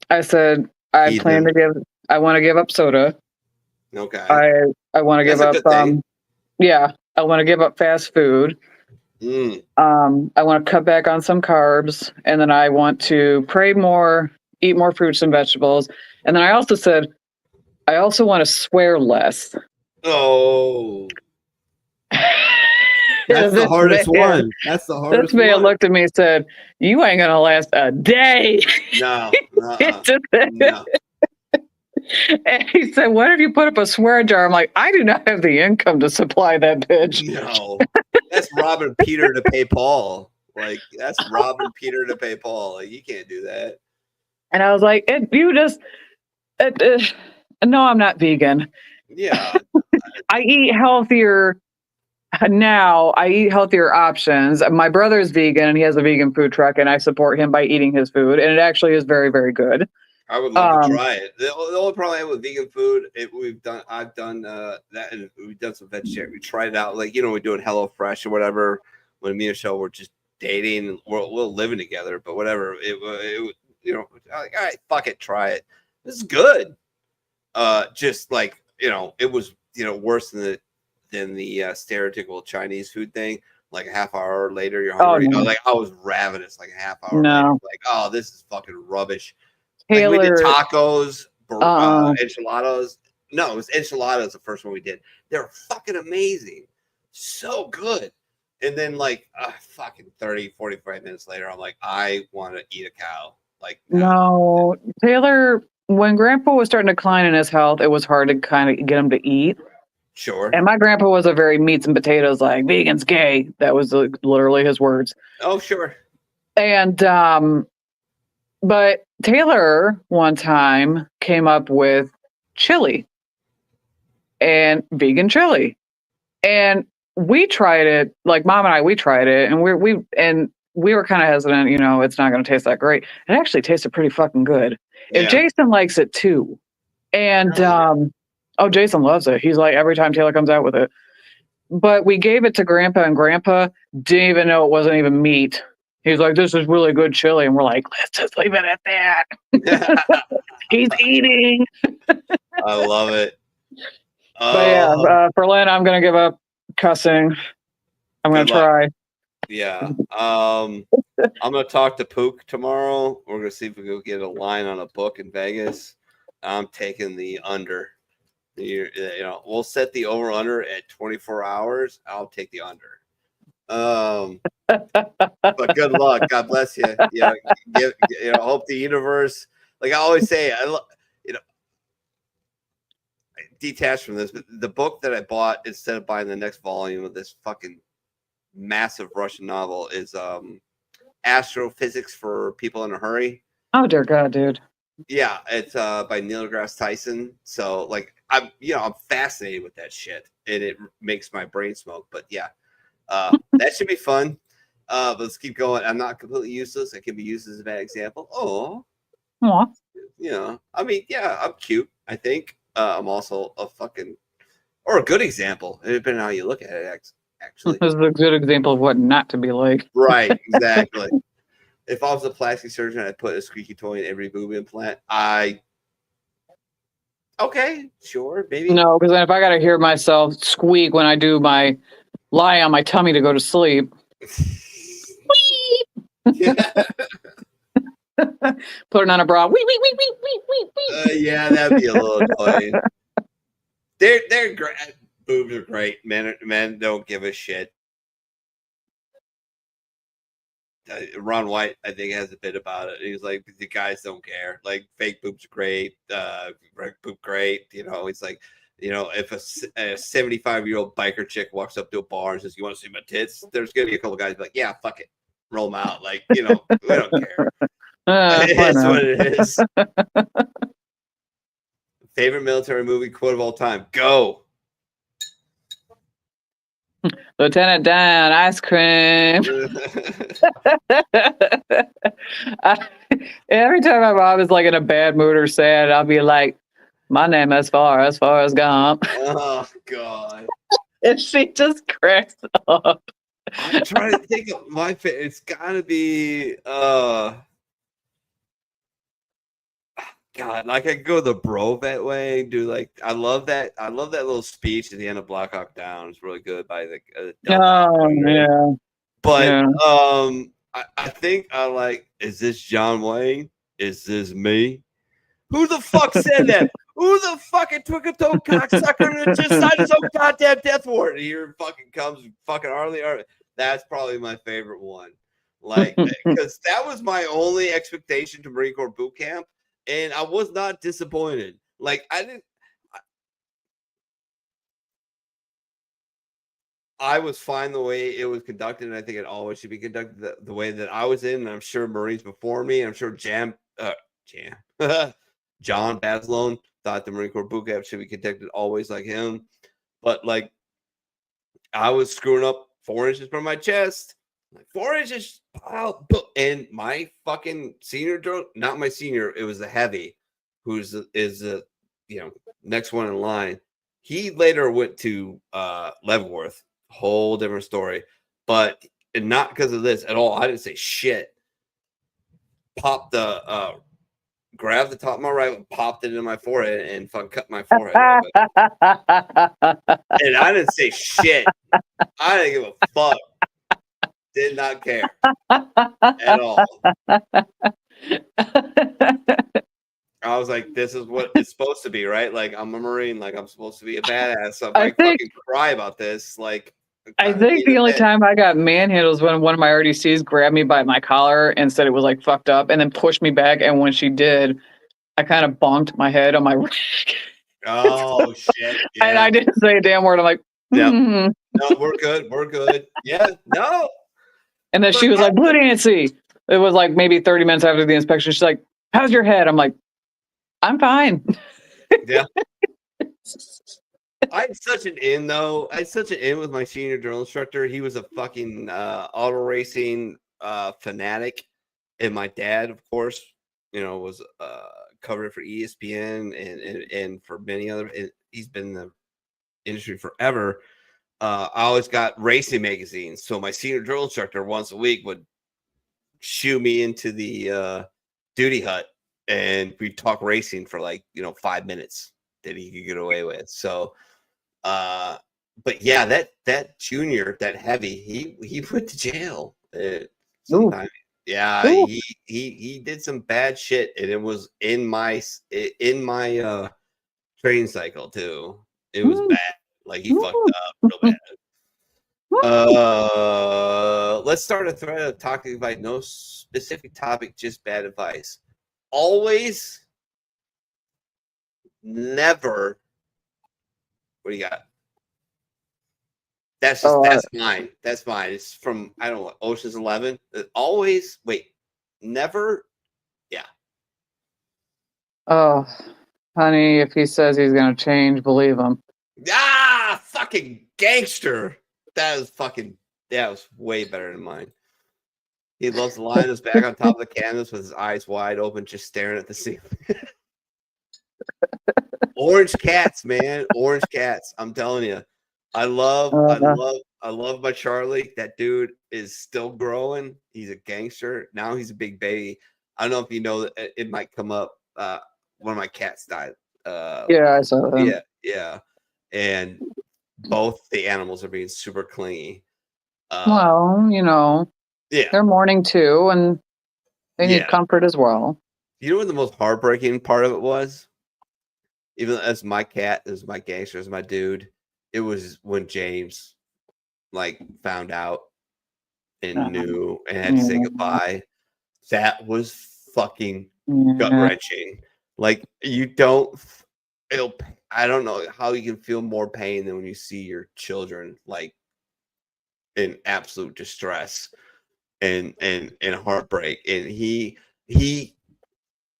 I said, I want to give up soda. Okay. I want to give up, I want to give up fast food. I want to cut back on some carbs. And then I want to pray more, eat more fruits and vegetables. And then I also said, I also want to swear less. Oh. That's the hardest one. That's the hardest one. This man looked at me and said, "You ain't gonna last a day." No. No. And he said, "What if you put up a swear jar?" I'm like, "I do not have the income to supply that bitch." No. That's robbing Peter to pay Paul. Like, that's robbing Peter to pay Paul. Like, you can't do that. And I was like, no, I'm not vegan. Yeah. I eat healthier. Now I eat healthier options. My brother is vegan and he has a vegan food truck, and I support him by eating his food, and it actually is very, very good. I would love to try it. The only problem I have with vegan food, I've done that, and we've done some vegetarian. We tried it out, like, we're doing HelloFresh or whatever. When me and Michelle were just dating, we're living together, but whatever. It you know, like, all right, fuck it, try it. This is good. Just like, you know, it was, you know, worse than the stereotypical Chinese food thing. Like a half hour later, you're hungry. no. Like I was ravenous. Like a half hour No. later, like, oh, this is fucking rubbish. Like we did Taylor, tacos, enchiladas. No, it was enchiladas. The first one we did. They were fucking amazing, so good. And then like fucking 30, 45 minutes later, I'm like, I want to eat a cow. Like no, Taylor. When Grandpa was starting to decline in his health, it was hard to kind of get him to eat. Sure. And my grandpa was a very meats and potatoes, like vegan's gay. That was literally his words. Oh, sure. And but Taylor one time came up with chili and vegan chili, and we tried it. Like Mom and I, we tried it, and we were kind of hesitant. You know, it's not going to taste that great. It actually tasted pretty fucking good. Yeah. And Jason likes it too, and oh, Jason loves it. He's like every time Taylor comes out with it. But we gave it to Grandpa, and Grandpa didn't even know it wasn't even meat. He's like, "This is really good chili," and we're like, "Let's just leave it at that." He's eating. I love it. But yeah, for Lynn, I'm gonna give up cussing. I'm gonna try. Yeah. I'm gonna talk to Pook tomorrow. We're gonna see if we can get a line on a book in Vegas. I'm taking the under. You know, we'll set the over under at 24 hours. I'll take the under. But good luck. God bless you. Yeah, you know, hope the universe. Like I always say, you know, detached from this, but the book that I bought instead of buying the next volume of this fucking massive Russian novel is Astrophysics for People in a Hurry. Oh dear God, dude. Yeah, it's by Neil deGrasse Tyson. So like I'm fascinated with that shit, and it makes my brain smoke. But yeah, that should be fun. But let's keep going. I'm not completely useless. I can be used as a bad example. Oh, you know, I mean, yeah, I'm cute. I think I'm also a good example. Depending on how you look at it. Actually, this is a good example of what not to be like. Right, exactly. If I was a plastic surgeon, I'd put a squeaky toy in every boob implant. Okay, sure, maybe. No, because then if I gotta hear myself squeak when I do my lie on my tummy to go to sleep. Putting on a bra. Yeah, that'd be a little annoying. They're great. Boobs are great. Men don't give a shit. Ron White, I think, has a bit about it. He's like, the guys don't care. Like, fake boobs are great. Boob great. You know, he's like, you know, if a 75-year-old biker chick walks up to a bar and says, "You want to see my tits?" There's gonna be a couple guys like, "Yeah, fuck it, roll them out." Like, you know, we don't care. It's what it is. Favorite military movie quote of all time? Go. Lieutenant Dan, ice cream. Every time my mom is like in a bad mood or sad, I'll be like, "My name is Forrest Gump." Oh God! And she just cracks up. I'm trying to think of my favorite. It's gotta be God, like I could go the bro vet way. Do like I love that little speech at the end of Black Hawk Down. It's really good by the. Oh yeah. But yeah. I think I like. Is this John Wayne? Is this me? Who the fuck said that? Who the fucking twinkle-toed cocksucker that just signed his own goddamn death warrant? Here fucking comes fucking Harley. That's probably my favorite one. Like, because that was my only expectation to Marine Corps boot camp. And I was not disappointed. Like, I was fine the way it was conducted, and I think it always should be conducted the way that I was in. And I'm sure Marines before me, and I'm sure John Bazelon thought the Marine Corps boot camp should be conducted always like him. But, like, I was screwing up 4 inches from my chest. Like 4 inches, and my fucking senior drone, not my senior, it was the heavy, is the next one in line. He later went to Leavenworth, whole different story. But and not because of this at all. I didn't say shit. Popped the grabbed the top of my rifle, popped it in my forehead, and fucking cut my forehead open. And I didn't say shit. I didn't give a fuck. Did not care at all. I was like, this is what it's supposed to be, right? Like, I'm a Marine. Like, I'm supposed to be a badass. So if I fucking cry about this, like, I think the only time I got manhandled was when one of my RDCs grabbed me by my collar and said it was like fucked up and then pushed me back. And when she did, I kind of bonked my head on my rack. Oh, shit. Yeah. And I didn't say a damn word. I'm like, no, we're good. We're good. Yeah, no. And then she was like, Blue Nancy. It was like maybe 30 minutes after the inspection. She's like, how's your head? I'm like, I'm fine. Yeah. I had such an in though. I had such an in with my senior drill instructor. He was a fucking auto racing fanatic, and my dad, of course, was covered for ESPN and for many other. He's been in the industry forever. I always got racing magazines, so my senior drill instructor once a week would shoo me into the duty hut, and we'd talk racing for 5 minutes that he could get away with. So. But yeah, that junior, that heavy, he went to jail. Sometime. Yeah, he did some bad shit, and it was in my training cycle too. It was bad. Like he fucked up real bad. Let's start a thread of talking about no specific topic, just bad advice. Always, never. What do you got? That's mine. That's mine. It's from Ocean's 11. Always never. Yeah. Oh, honey, if he says he's gonna change, believe him. Ah, fucking gangster. That was way better than mine. He loves to lie on his back on top of the canvas with his eyes wide open, just staring at the ceiling. Orange cats, man. Orange cats. I'm telling you. I love my Charlie. That dude is still growing. He's a gangster. Now he's a big baby. I don't know if you know that it might come up. One of my cats died. Yeah, I saw that. Yeah. And both the animals are being super clingy. Well, they're mourning too, and they need comfort as well. You know what the most heartbreaking part of it was? Even as my cat, as my gangster, as my dude, it was when James found out and knew and had to say goodbye. That was fucking gut wrenching. I don't know how you can feel more pain than when you see your children in absolute distress and heartbreak. And he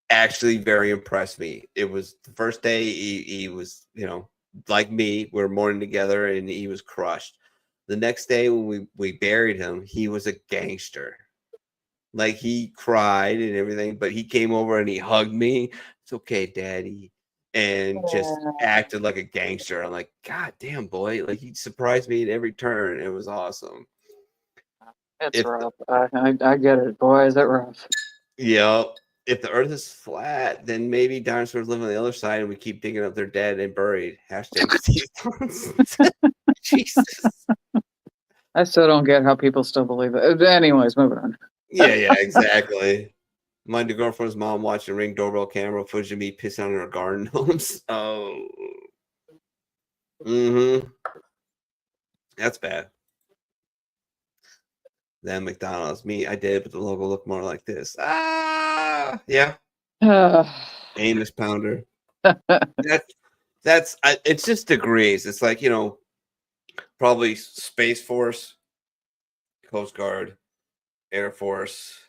actually very impressed me. It was the first day he was, like me, we're mourning together, and he was crushed. The next day when we buried him, he was a gangster. He cried and everything, but he came over and he hugged me. It's okay, Daddy. And just acted like a gangster. I'm like, God damn, boy. He surprised me at every turn. It was awesome. It's rough. I get it, boy. Is it rough? Yeah. If the earth is flat, then maybe dinosaurs live on the other side and we keep digging up their dead and buried. #Steve. Jesus. I still don't get how people still believe it. Anyways, moving on. Yeah, exactly. My girlfriend's mom watching Ring doorbell camera footage of me pissing on her garden gnomes. Oh. That's bad. Then McDonald's. Me, I did, but the logo looked more like this. Yeah. Anus pounder. It's just degrees. It's probably Space Force, Coast Guard, Air Force,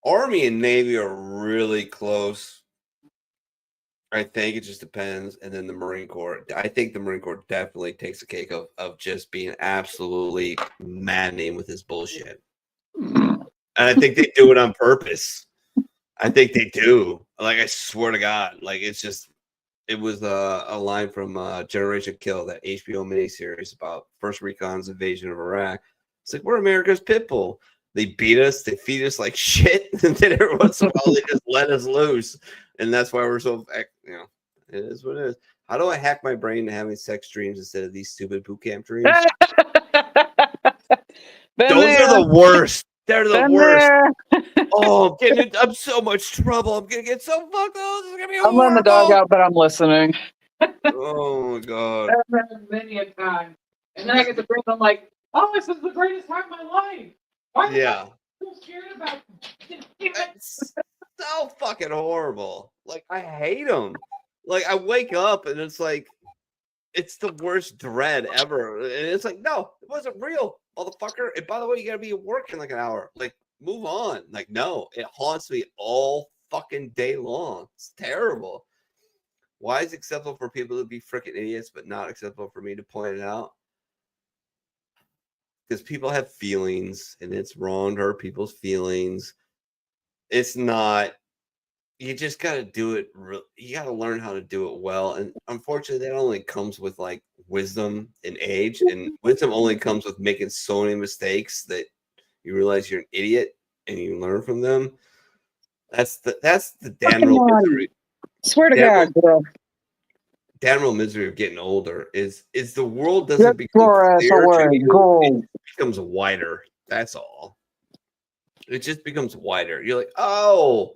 Army and Navy are really close. I think it just depends. And then the Marine Corps. I think the Marine Corps definitely takes the cake of just being absolutely maddening with his bullshit. And I think they do it on purpose. I think they do. I swear to God. It was a line from Generation Kill, that HBO miniseries about First Recon's invasion of Iraq. It's like we're America's pit bull. They beat us, they feed us like shit, and then every once in a while they just let us loose, and that's why we're so, you know, it is what it is. How do I hack my brain to having sex dreams instead of these stupid boot camp dreams? Those are the worst. They're the worst. Oh, I'm so much trouble. I'm gonna get so fucked up. This is gonna be horrible. I'm letting the dog out, but I'm listening. Oh my god. I've had many a time, and then I get the dream. I'm like, oh, this is the greatest time of my life. Why am I so scared about it? It's so fucking horrible. Like I hate them. Like I wake up and it's like it's the worst dread ever. And it's like, no, it wasn't real, motherfucker. And by the way, you gotta be at work in like an hour. Like, move on. Like, no, it haunts me all fucking day long. It's terrible. Why is it acceptable for people to be freaking idiots, but not acceptable for me to point it out? Because people have feelings, and it's wrong to hurt people's feelings. It's not. You just got to do it. You got to learn how to do it well. And unfortunately, that only comes with like wisdom and age. And wisdom only comes with making so many mistakes that you realize you're an idiot and you learn from them. That's the damn real misery. Swear to God, bro. Damn real misery of getting older is the world doesn't become clearer to you, it becomes wider. That's all. It just becomes wider. You're like, oh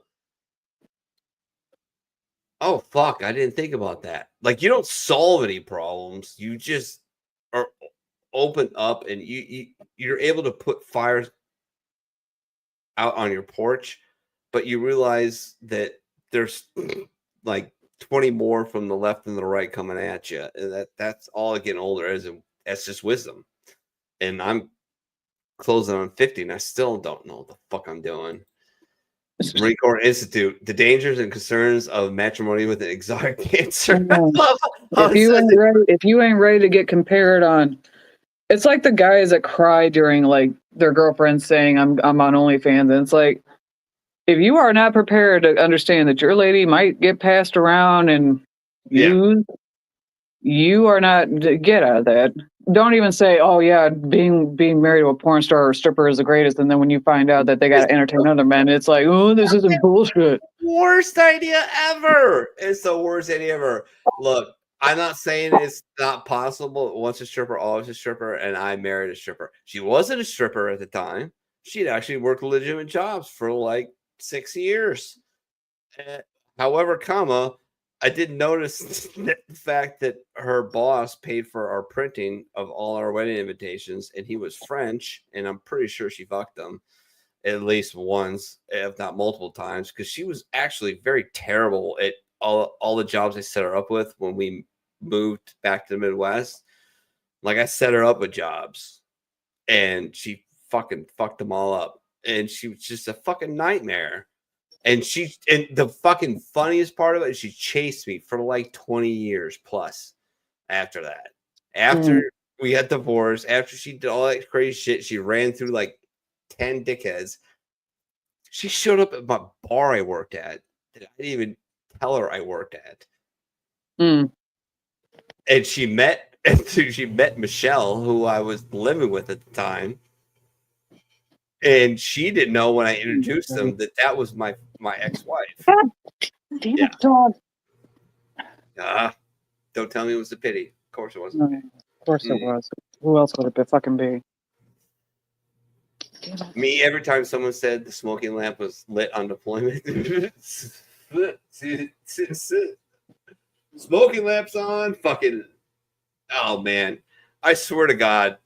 fuck, I didn't think about that. Like, you don't solve any problems. You just are open up, and you're able to put fires out on your porch, but you realize that there's like 20 more from the left and the right coming at you. And that's all getting older is, and that's just wisdom. And I'm closing on 50, and I still don't know what the fuck I'm doing. Marine Corps Institute: The Dangers and Concerns of Matrimony with an Exotic Cancer. If you ain't ready to get compared on, it's like the guys that cry during like their girlfriends saying I'm on OnlyFans, and it's like, if you are not prepared to understand that your lady might get passed around and used, you are not, get out of that. Don't even say, oh yeah, being married to a porn star or stripper is the greatest, and then when you find out that they got to entertain other men, it's like, oh, this isn't bullshit. Worst idea ever. It's the worst idea ever. Look, I'm not saying it's not possible. Once a stripper, always a stripper, and I married a stripper. She wasn't a stripper at the time. She'd actually worked legitimate jobs for like 6 years. However, I did notice the fact that her boss paid for our printing of all our wedding invitations, and he was French, and I'm pretty sure she fucked him at least once, if not multiple times, because she was actually very terrible at all the jobs I set her up with when we moved back to the Midwest. Like, I set her up with jobs, and she fucking fucked them all up, and she was just a fucking nightmare. And the fucking funniest part of it is she chased me for like 20 years plus after that. After we got divorced, after she did all that crazy shit, she ran through like 10 dickheads. She showed up at my bar I worked at that I didn't even tell her I worked at. And she met Michelle, who I was living with at the time. And she didn't know when I introduced them that was my ex-wife. Damn it, dog. Don't tell me it was a pity. Of course it wasn't. Of course it was. Who else would it fucking be? Me, every time someone said the smoking lamp was lit on deployment. Smoking lamps on. Fucking. Oh, man. I swear to God,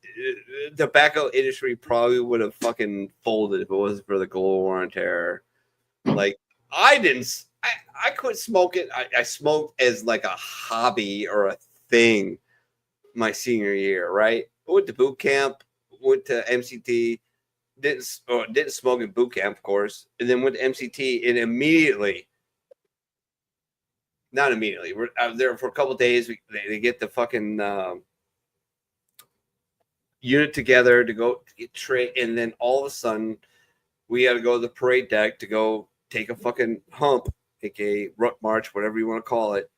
the tobacco industry probably would have fucking folded if it wasn't for the global war on terror. Like, I quit smoking. I smoked as like a hobby or a thing my senior year, right? I went to boot camp, went to MCT, didn't smoke in boot camp, of course, and then went to MCT, and not immediately. I was there for a couple of days. They get the fucking unit together to go get trade, and then all of a sudden we had to go to the parade deck to go take a fucking hump, aka ruck march, whatever you want to call it.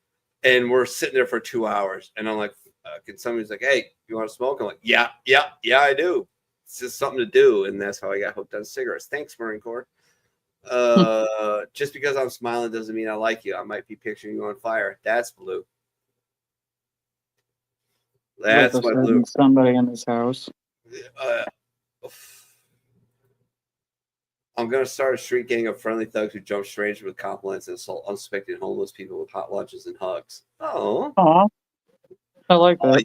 And we're sitting there for 2 hours, and I'm like, somebody's like, hey, you want to smoke? I'm like, yeah, I do. it's just something to do, and that's how I got hooked on cigarettes. Thanks, Marine Corps. Just because I'm smiling doesn't mean I like you. I might be picturing you on fire. That's blue. That's my blue. Somebody in this house. I'm gonna start a street gang of friendly thugs who jump strangers with compliments and assault unsuspecting homeless people with hot lunches and hugs. Oh, I like that.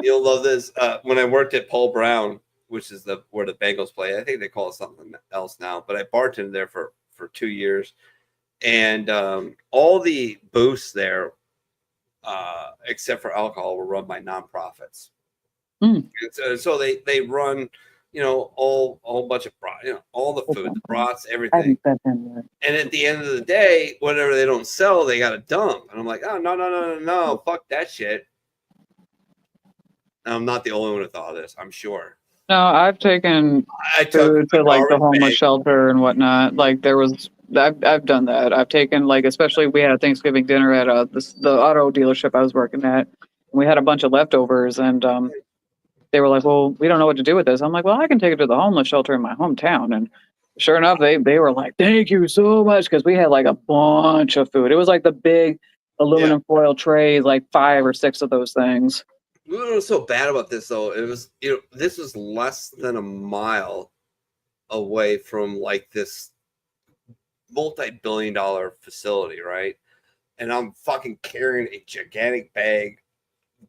You'll love this. When I worked at Paul Brown, which is where the Bengals play, I think they call it something else now, but I bartended there for 2 years, and all the booths there, except for alcohol, were run by nonprofits. So they run, a whole bunch of all the food, the brats, everything. And at the end of the day, whatever they don't sell, they got to dump. And I'm like, oh no, fuck that shit. I'm not the only one who thought of this, I'm sure. No, I've taken food to like the homeless shelter and whatnot. Like I've done that. I've taken especially we had a Thanksgiving dinner at the auto dealership I was working at. We had a bunch of leftovers, and they were like, "Well, we don't know what to do with this." I'm like, "Well, I can take it to the homeless shelter in my hometown." And sure enough, they were like, "Thank you so much," because we had like a bunch of food. It was like the big aluminum foil trays, like 5 or 6 of those things. What was so bad about this though? It was this was less than a mile away from like this multi-billion-dollar facility, right? And I'm fucking carrying a gigantic bag,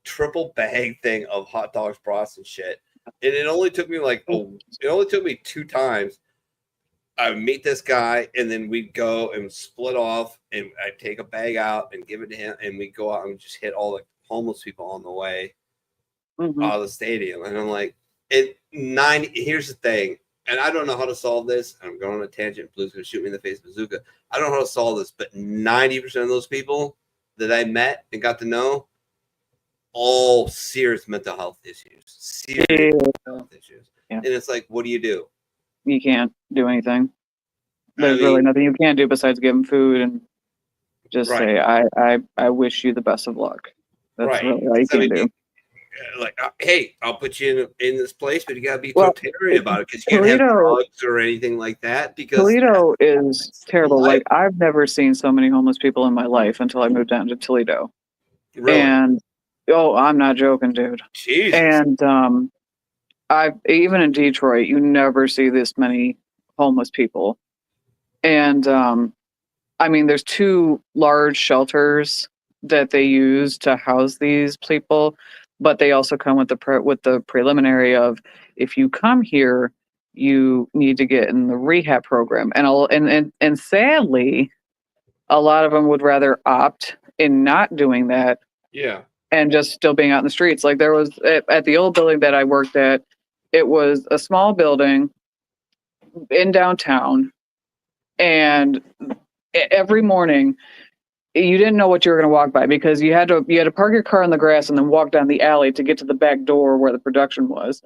triple bag thing of hot dogs, brats, and shit. And it only took me it only took me 2 times. I would meet this guy, and then we'd go and split off, and I'd take a bag out and give it to him, and we'd go out and just hit all the homeless people on the way out of the stadium. And I'm like, here's the thing, and I don't know how to solve this. I'm going on a tangent. Blue's gonna shoot me in the face, bazooka. I don't know how to solve this, but 90% of those people that I met and got to know, all serious mental health issues. And it's like, what do? You can't do anything. There's really nothing you can do besides give them food and just say, I wish you the best of luck. That's really all you can do. Hey, I'll put you in this place, but you gotta be totalitarian about it, because you can't have drugs or anything like that. Because Toledo is terrible. Like, I've never seen so many homeless people in my life until I moved down to Toledo. Really? And I'm not joking, dude. Jesus. And even in Detroit, you never see this many homeless people. And I mean, there's 2 large shelters that they use to house these people, but they also come with the preliminary of, if you come here, you need to get in the rehab program. And sadly, a lot of them would rather opt in not doing that. Yeah. And just still being out in the streets. Like, there was at the old building that I worked at, it was a small building in downtown, and every morning you didn't know what you were going to walk by, because you had to park your car in the grass and then walk down the alley to get to the back door where the production was.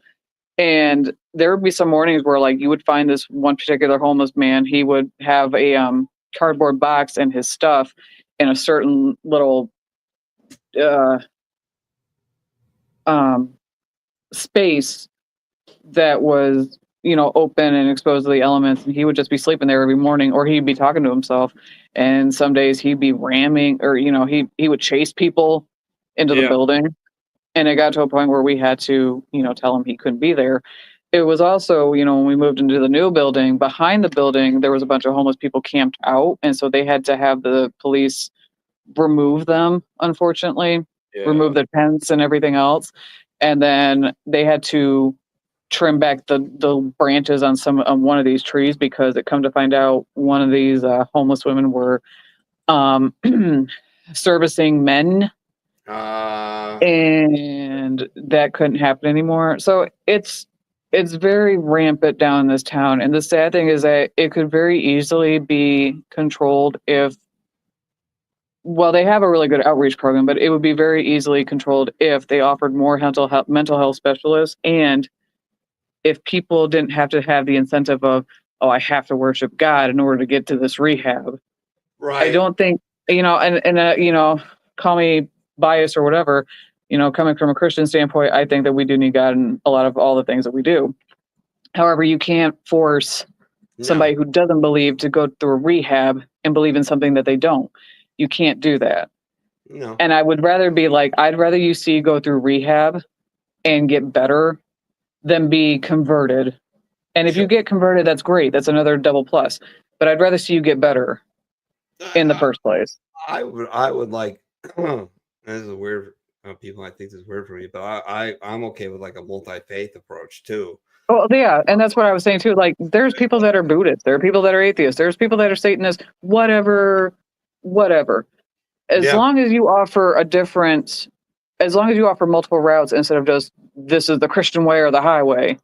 And there would be some mornings where, like, you would find this one particular homeless man. He would have a cardboard box and his stuff in a certain little space that was, open and exposed to the elements, and he would just be sleeping there every morning, or he'd be talking to himself. And some days he'd be ramming, or he would chase people into the building. And it got to a point where we had to tell him he couldn't be there. It was also, when we moved into the new building, behind the building there was a bunch of homeless people camped out, and so they had to have the police remove them, unfortunately. Remove the tents and everything else. And then they had to trim back the branches on one of these trees, because it come to find out one of these homeless women were servicing men, and that couldn't happen anymore. So it's very rampant down in this town. And the sad thing is that it could very easily be controlled if, well, they have a really good outreach program, but it would be very easily controlled if they offered more mental health specialists, and if people didn't have to have the incentive of, I have to worship God in order to get to this rehab. Right. I don't think, call me biased or whatever, coming from a Christian standpoint, I think that we do need God in a lot of all the things that we do. However, you can't force somebody who doesn't believe to go through a rehab and believe in something that they don't. You can't do that. No. And I would rather be like, I'd rather you see go through rehab and get better than be converted. And if you get converted, that's great. That's another double plus. But I'd rather see you get better in the first place. I would like, this is weird. People might think this is weird for me, but I'm okay with like a multi-faith approach too. Oh yeah, and that's what I was saying too. Like, there's people that are Buddhists, there are people that are atheists, there's people that are Satanists, whatever. As long as you offer as long as you offer multiple routes instead of just this is the Christian way or the highway,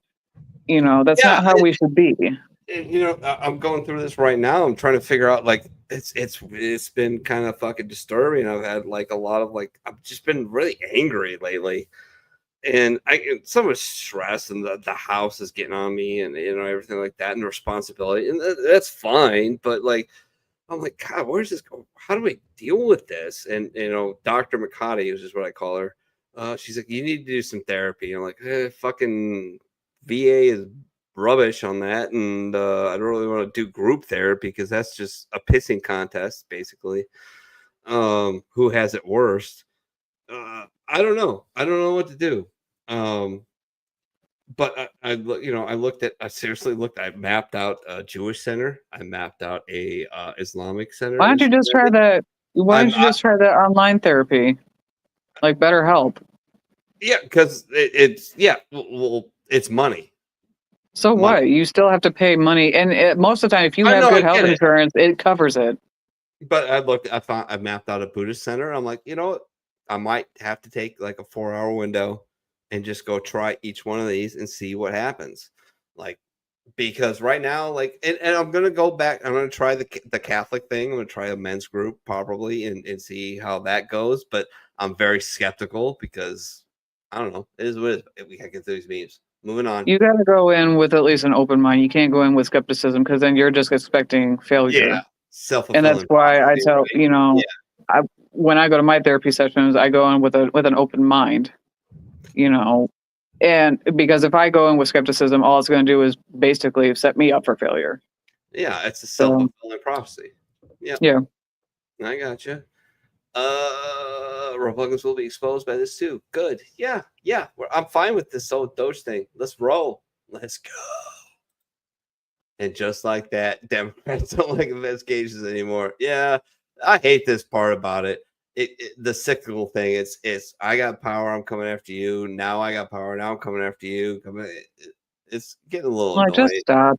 that's not how we should be. I'm going through this right now. I'm trying to figure out like it's been kind of fucking disturbing. I've had like a lot of I've just been really angry lately. And so much stress, and the house is getting on me, and everything like that, and the responsibility, and that's fine. But like, I'm like, God, where's this going? How do we deal with this? And Dr. McCarty, which is what I call her, she's like, you need to do some therapy. I'm like, fucking VA is rubbish on that, and I don't really want to do group therapy because that's just a pissing contest, basically. Who has it worst? I don't know. I don't know what to do. But I seriously looked. I mapped out a Jewish center. I mapped out a Islamic center. Why don't you just try that? Why don't you just try that online therapy, like BetterHelp? Yeah, because it's money. So what? You still have to pay money, and most of the time, if you have good health insurance, it covers it. But I mapped out a Buddhist center. I'm like, I might have to take like a 4-hour window and just go try each one of these and see what happens. Like, because right now, and I'm going to go back. I'm going to try the Catholic thing. I'm going to try a men's group probably and see how that goes. But I'm very skeptical because I don't know. It is what it is. We can't get through these memes. Moving on. You got to go in with at least an open mind. You can't go in with skepticism because then you're just expecting failure. Yeah. And that's why I tell, when I go to my therapy sessions, I go in with an open mind, and because if I go in with skepticism, all it's going to do is basically set me up for failure. Yeah, it's a self-fulfilling prophecy. Yeah. Yeah. I gotcha. Republicans will be exposed by this too. Good. Yeah. I'm fine with this whole Doge thing. Let's roll. Let's go. And just like that, Democrats don't like investigations anymore. Yeah, I hate this part about it. The cyclical thing. It's I got power, I'm coming after you. Now I got power, now I'm coming after you. It's getting a little annoying. Just stop.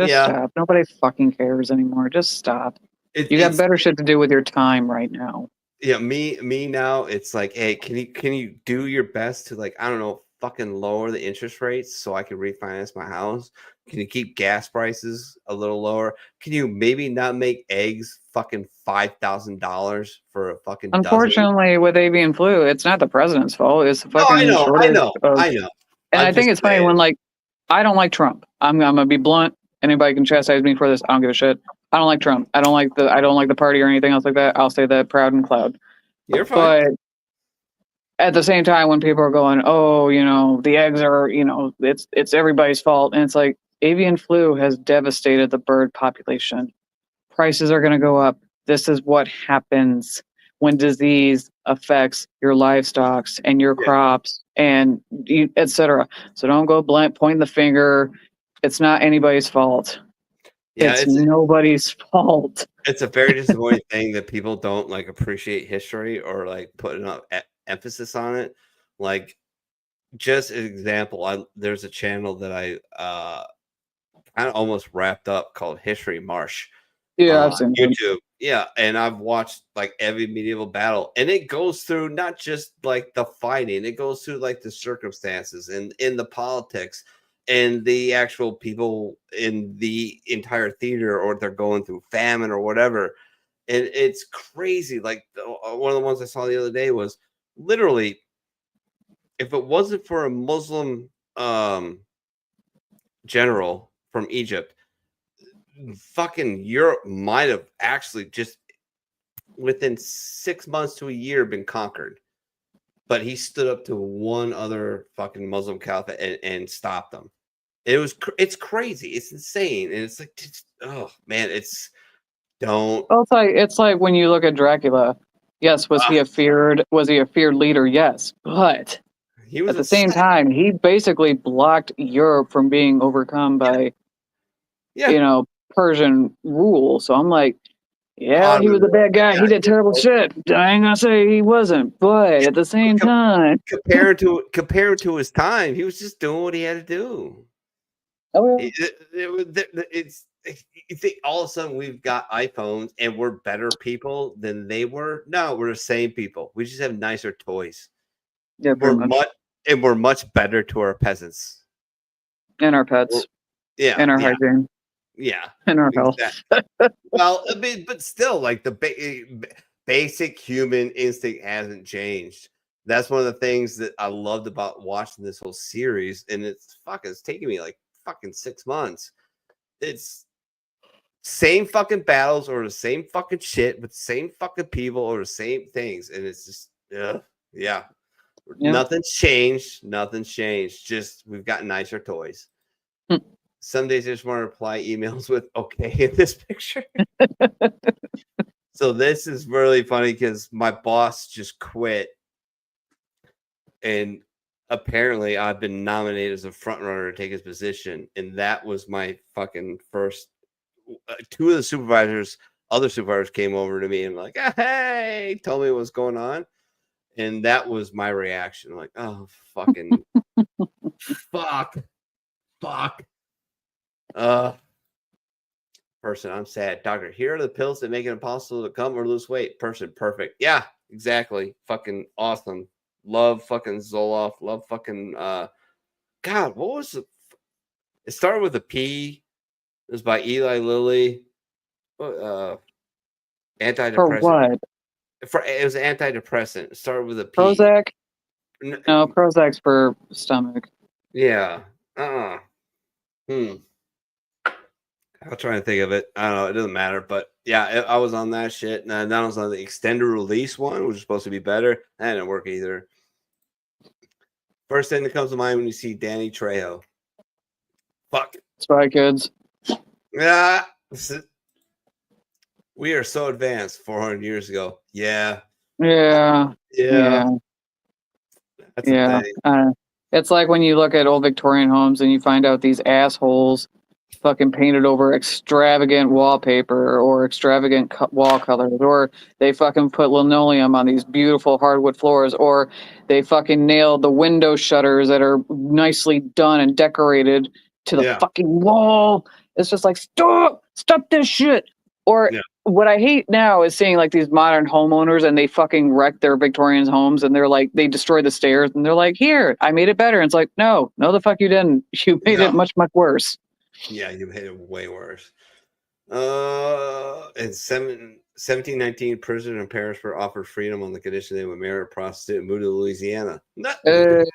Stop. Nobody fucking cares anymore. Just stop. You got better shit to do with your time right now. Yeah, me now. It's like, hey, can you do your best to I don't know, fucking lower the interest rates so I can refinance my house? Can you keep gas prices a little lower? Can you maybe not make eggs fucking $5,000 for a fucking Unfortunately, dozen? with avian flu, it's not the president's fault. It's the fucking I know. And I think it's funny when I don't like Trump. I'm gonna be blunt. Anybody can chastise me for this. I don't give a shit. I don't like Trump. I don't like the party or anything else like that. I'll say that proud and loud. You're fine. But at the same time, when people are going, oh, the eggs are, it's everybody's fault. And it's like, avian flu has devastated the bird population. Prices are going to go up. This is what happens when disease affects your livestock and your crops and etc. So don't go pointing the finger. It's not anybody's fault. Yeah, it's nobody's fault. It's a very disappointing thing that people don't appreciate history or put enough emphasis on it. Just an example, there's a channel that I kind of almost wrapped up called History Marsh. Yeah, I've seen YouTube. Yeah, and I've watched every medieval battle, and it goes through not just the fighting, it goes through the circumstances and in the politics and the actual people in the entire theater, or they're going through famine or whatever. And it's crazy. One of the ones I saw the other day was literally, if it wasn't for a Muslim general from Egypt, fucking Europe might have actually just within 6 months to a year been conquered. But he stood up to one other fucking Muslim caliphate and stopped them. It's crazy. It's insane. And it's like, oh man, don't. Well, it's like when you look at Dracula. Yes, was he a feared leader? Yes, but He was at the same time, he basically blocked Europe from being overcome by, Persian rule. So I'm like, yeah, he was a bad guy. He did terrible shit. I ain't gonna say he wasn't, but at the same time, compared to his time, he was just doing what he had to do. Oh, It's you think all of a sudden we've got iPhones and we're better people than they were? No, we're the same people. We just have nicer toys. Yeah, we're much better to our peasants and our pets. And our hygiene. Yeah, and our health. Well, I mean, but still, like the basic human instinct hasn't changed. That's one of the things that I loved about watching this whole series, and it's taking me like fucking 6 months. It's same fucking battles or the same fucking shit with the same fucking people or the same things, and it's just yeah. Nothing's changed. Just we've got nicer toys. Some days I just want to reply emails with okay in this picture. So this is really funny because my boss just quit, and apparently I've been nominated as a front runner to take his position, and that was my fucking first. Two of the other supervisors came over to me and like, hey, told me what's going on. And that was my reaction. Like, oh, fucking fuck. Person, I'm sad. Doctor, here are the pills that make it impossible to come or lose weight. Person, perfect. Yeah, exactly. Fucking awesome. Love fucking Zoloft. Love fucking God, what was it? It started with a P. It was by Eli Lilly. Antidepressant. For what? It was an antidepressant. It started with a P. Prozac? No, Prozac's for stomach. Yeah. I'll try and think of it. I don't know. It doesn't matter. But yeah, I was on that shit. And then I was on the extended release one, which is supposed to be better. That didn't work either. First thing that comes to mind when you see Danny Trejo. Fuck. Spy Kids. Yeah. We are so advanced 400 years ago. Yeah. Yeah. That's a thing. It's like when you look at old Victorian homes and you find out these assholes fucking painted over extravagant wallpaper or extravagant wall colors, or they fucking put linoleum on these beautiful hardwood floors, or they fucking nailed the window shutters that are nicely done and decorated to the fucking wall. It's just like, stop this shit. Or what I hate now is seeing like these modern homeowners and they fucking wreck their Victorian homes and they're like, they destroy the stairs and they're like, here, I made it better. And it's like, no, the fuck you didn't. You made it much, much worse. Yeah, you made it way worse. In 1719, prisoners in Paris were offered freedom on the condition they would marry a prostitute and move to Louisiana. There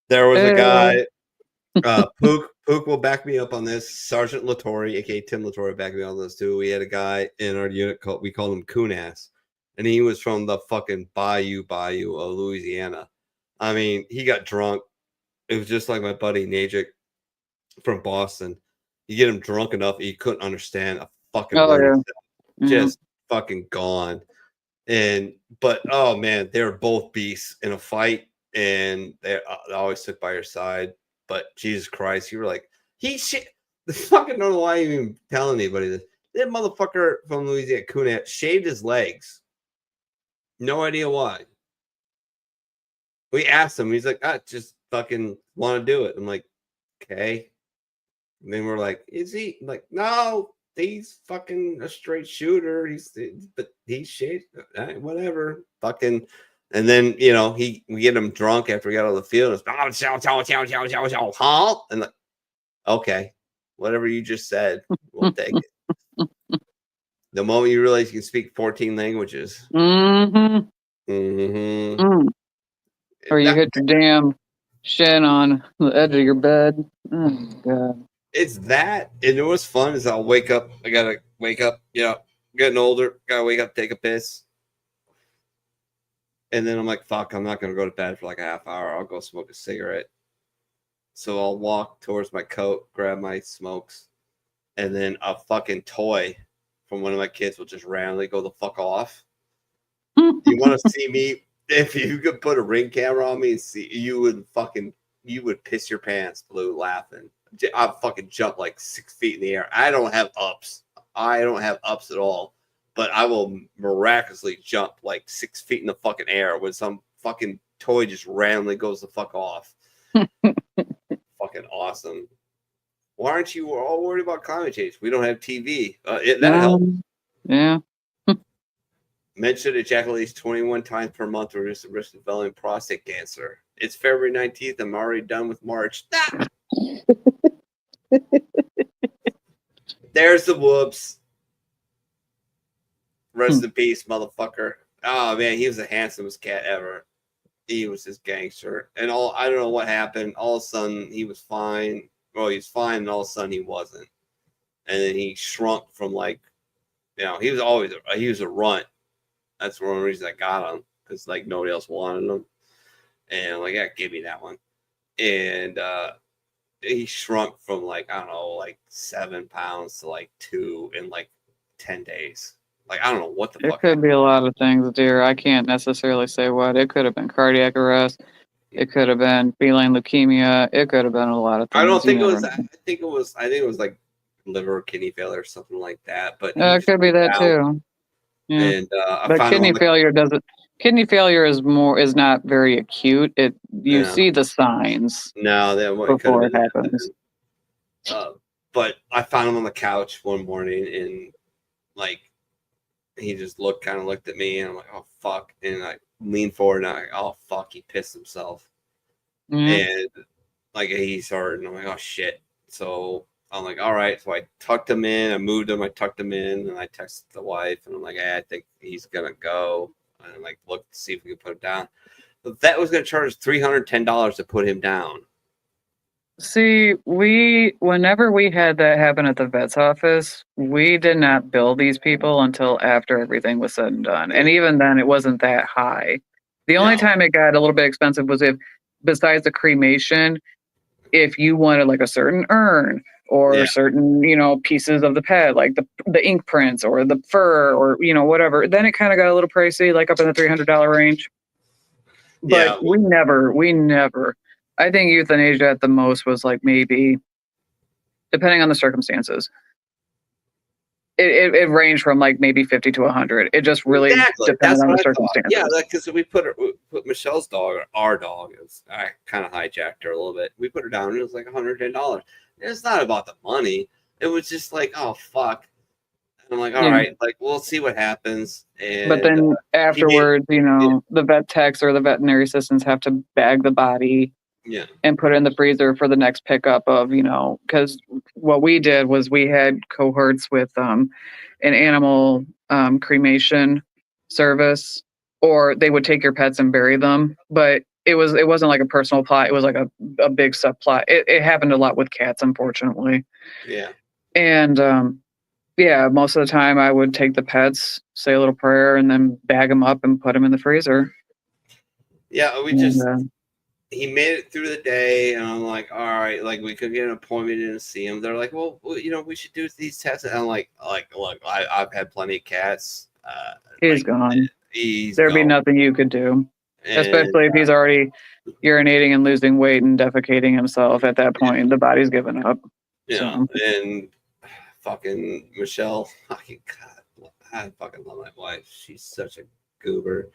was a guy, Pook will back me up on this. Sergeant Latore, aka Tim Latore, back me up on this too. We had a guy in our unit we called him Coonass, and he was from the fucking bayou of Louisiana. I mean, he got drunk. It was just like my buddy Najik from Boston. You get him drunk enough, he couldn't understand a fucking word. Just fucking gone. But oh man, they were both beasts in a fight, and they always stood by your side. But Jesus Christ, you were like, the fucking don't know why I'm even telling anybody this. That motherfucker from Louisiana, Coonass, shaved his legs. No idea why. We asked him, he's like, just fucking want to do it. I'm like, okay. And then we're like, is he? I'm like, no, he's fucking a straight shooter. But he's shaved. Whatever. Fucking. And then, we get him drunk after we got out of the field. And like, okay, whatever you just said, we'll take it. The moment you realize you can speak 14 languages. Or you hit your damn shin on the edge of your bed. Oh, God. It's that. And it was fun is I'll wake up. I got to wake up. Getting older. Got to wake up, take a piss. And then I'm like, fuck, I'm not going to go to bed for like a half hour. I'll go smoke a cigarette. So I'll walk towards my coat, grab my smokes, and then a fucking toy from one of my kids will just randomly go the fuck off. You want to see me? If you could put a ring camera on me and see, you would piss your pants, Blue, laughing. I'd fucking jump like 6 feet in the air. I don't have ups. At all. But I will miraculously jump like 6 feet in the fucking air when some fucking toy just randomly goes the fuck off. Fucking awesome. Why aren't you all worried about climate change? We don't have TV. That helps. Yeah. Mentioned ejaculates 21 times per month to reduce the risk of developing prostate cancer. It's February 19th. I'm already done with March. There's the whoops. Rest in peace, motherfucker. Oh, man, he was the handsomest cat ever. He was this gangster. And I don't know what happened. All of a sudden, he was fine. Well, he was fine, and all of a sudden, he wasn't. And then he shrunk from, like, he was a runt. That's one reason I got him, because like nobody else wanted him, and I'm like, yeah, give me that one. And he shrunk from like, I don't know, like 7 pounds to like 2 in like 10 days. Like, I don't know what the fuck. It could be a lot of things, dear. I can't necessarily say what. It could have been cardiac arrest. It could have been feline leukemia. It could have been a lot of things. I don't think it was. I think it was like liver, kidney failure, or something like that. But it could be that too. Yeah. And but kidney failure doesn't. Kidney failure is not very acute. You see the signs. No, before it happens. But I found him on the couch one morning, and like he just looked at me, and I'm like, oh fuck, and I leaned forward, and I'm like, oh fuck, he pissed himself, and like he's hurt, and I'm like, oh shit. So I'm like, all right. So I tucked him in. I moved him. I tucked him in, and I texted the wife, and I'm like, hey, I think he's gonna go. And like, look to see if we can put him down. The vet was gonna charge us $310 to put him down. See, whenever we had that happen at the vet's office, we did not bill these people until after everything was said and done, and even then, it wasn't that high. The only time it got a little bit expensive was if, besides the cremation, if you wanted like a certain urn. Or certain, pieces of the pet, like the ink prints or the fur or, whatever. Then it kind of got a little pricey, like up in the $300 range. But we never. I think euthanasia at the most was like maybe, depending on the circumstances, it ranged from like maybe 50 to 100. It just really depended on the circumstances. Yeah, because we put Michelle's dog, our dog, I kind of hijacked her a little bit. We put her down, and it was like $110. It's not about the money. It was just like, oh fuck. And I'm like, all right, like we'll see what happens. And, but then afterwards, the vet techs or the veterinary assistants have to bag the body, and put it in the freezer for the next pickup of, because what we did was we had cohorts with an animal cremation service, or they would take your pets and bury them, but it wasn't like a personal plot. It was like a big subplot. It happened a lot with cats, unfortunately. Yeah. And most of the time I would take the pets, say a little prayer, and then bag them up and put them in the freezer. Yeah, he made it through the day, and I'm like, all right, like we could get an appointment in to see him. They're like, well, we should do these tests. And I'm like, look, I've had plenty of cats. He's gone. There'd gone. be nothing you could do. Especially if he's already urinating and losing weight and defecating himself. At that point, the body's given up. And fucking Michelle, God, I fucking love my wife. She's such a goober.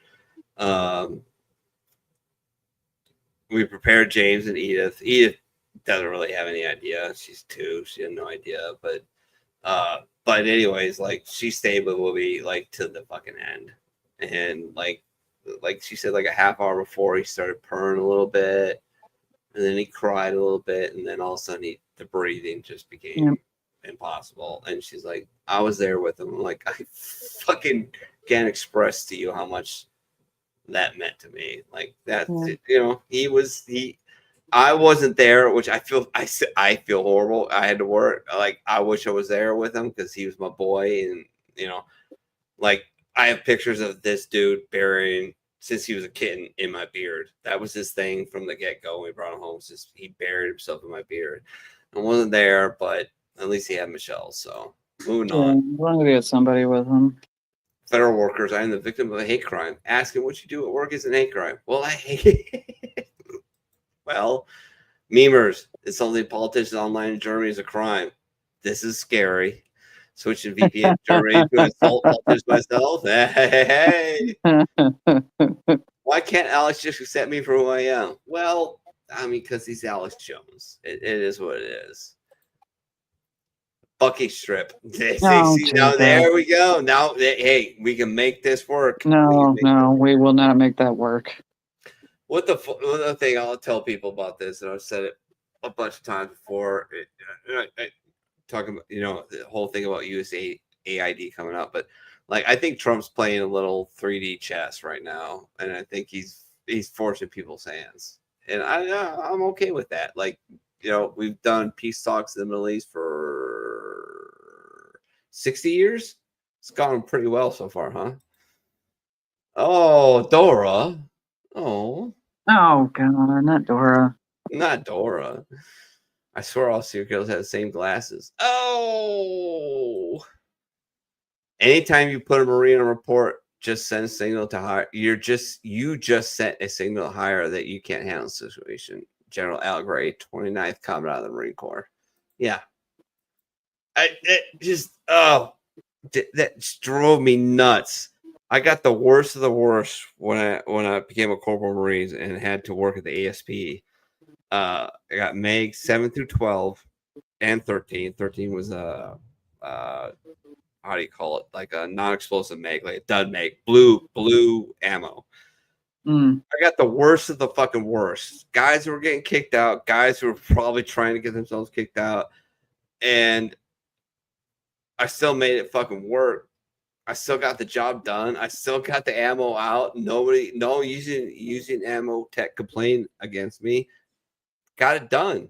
We prepared James and Edith. Edith doesn't really have any idea. She's 2. She had no idea. But anyways, like she stayed with Whoopi like to the fucking end, and like she said, like a half hour before he started purring a little bit, and then he cried a little bit, and then all of a sudden the breathing just became impossible. And she's like, I was there with him. I'm like, I fucking can't express to you how much that meant to me. Like that, I wasn't there, which I feel horrible. I had to work. Like I wish I was there with him because he was my boy, and like I have pictures of this dude burying since he was a kitten in my beard. That was his thing from the get-go when we brought him home. Just he buried himself in my beard. I wasn't there, but at least he had Michelle. So moving on. As long as he had somebody with him. Federal workers, I am the victim of a hate crime. Asking what you do at work is an hate crime. Well, I hate it. Well, memers, insulting politicians online in Germany is a crime. This is scary. Switching VPN to Germany to insult politicians myself. Hey. Why can't Alex just accept me for who I am? Well, I mean, because he's Alex Jones. It is what it is. Bucky strip. Now, there we go. Now, hey, we can make this work. We will not make that work. What the other thing I'll tell people about this, and I've said it a bunch of times before, talking about, the whole thing about USA AID coming up, but like, I think Trump's playing a little 3D chess right now, and I think he's forcing people's hands, and I'm okay with that. Like, we've done peace talks in the Middle East for 60 years. It's gone pretty well so far, huh? Oh, Dora. Oh God, not Dora. Not Dora. I swear all serial killers have the same glasses. Oh. Anytime you put a Marine report, just send a signal to higher. You just sent a signal to higher that you can't handle the situation. General Al Gray, 29th Combat out of the Marine Corps. Yeah. That just drove me nuts. I got the worst of the worst when I became a Corporal Marines and had to work at the ASP. I got MAG 7 through 12 and 13. 13 was a how do you call it? Like a non-explosive MAG, like a dud MAG, blue ammo. I got the worst of the fucking worst. Guys who were getting kicked out, guys who were probably trying to get themselves kicked out, and I still made it fucking work. I still got the job done. I still got the ammo out. No using ammo tech complained against me. Got it done.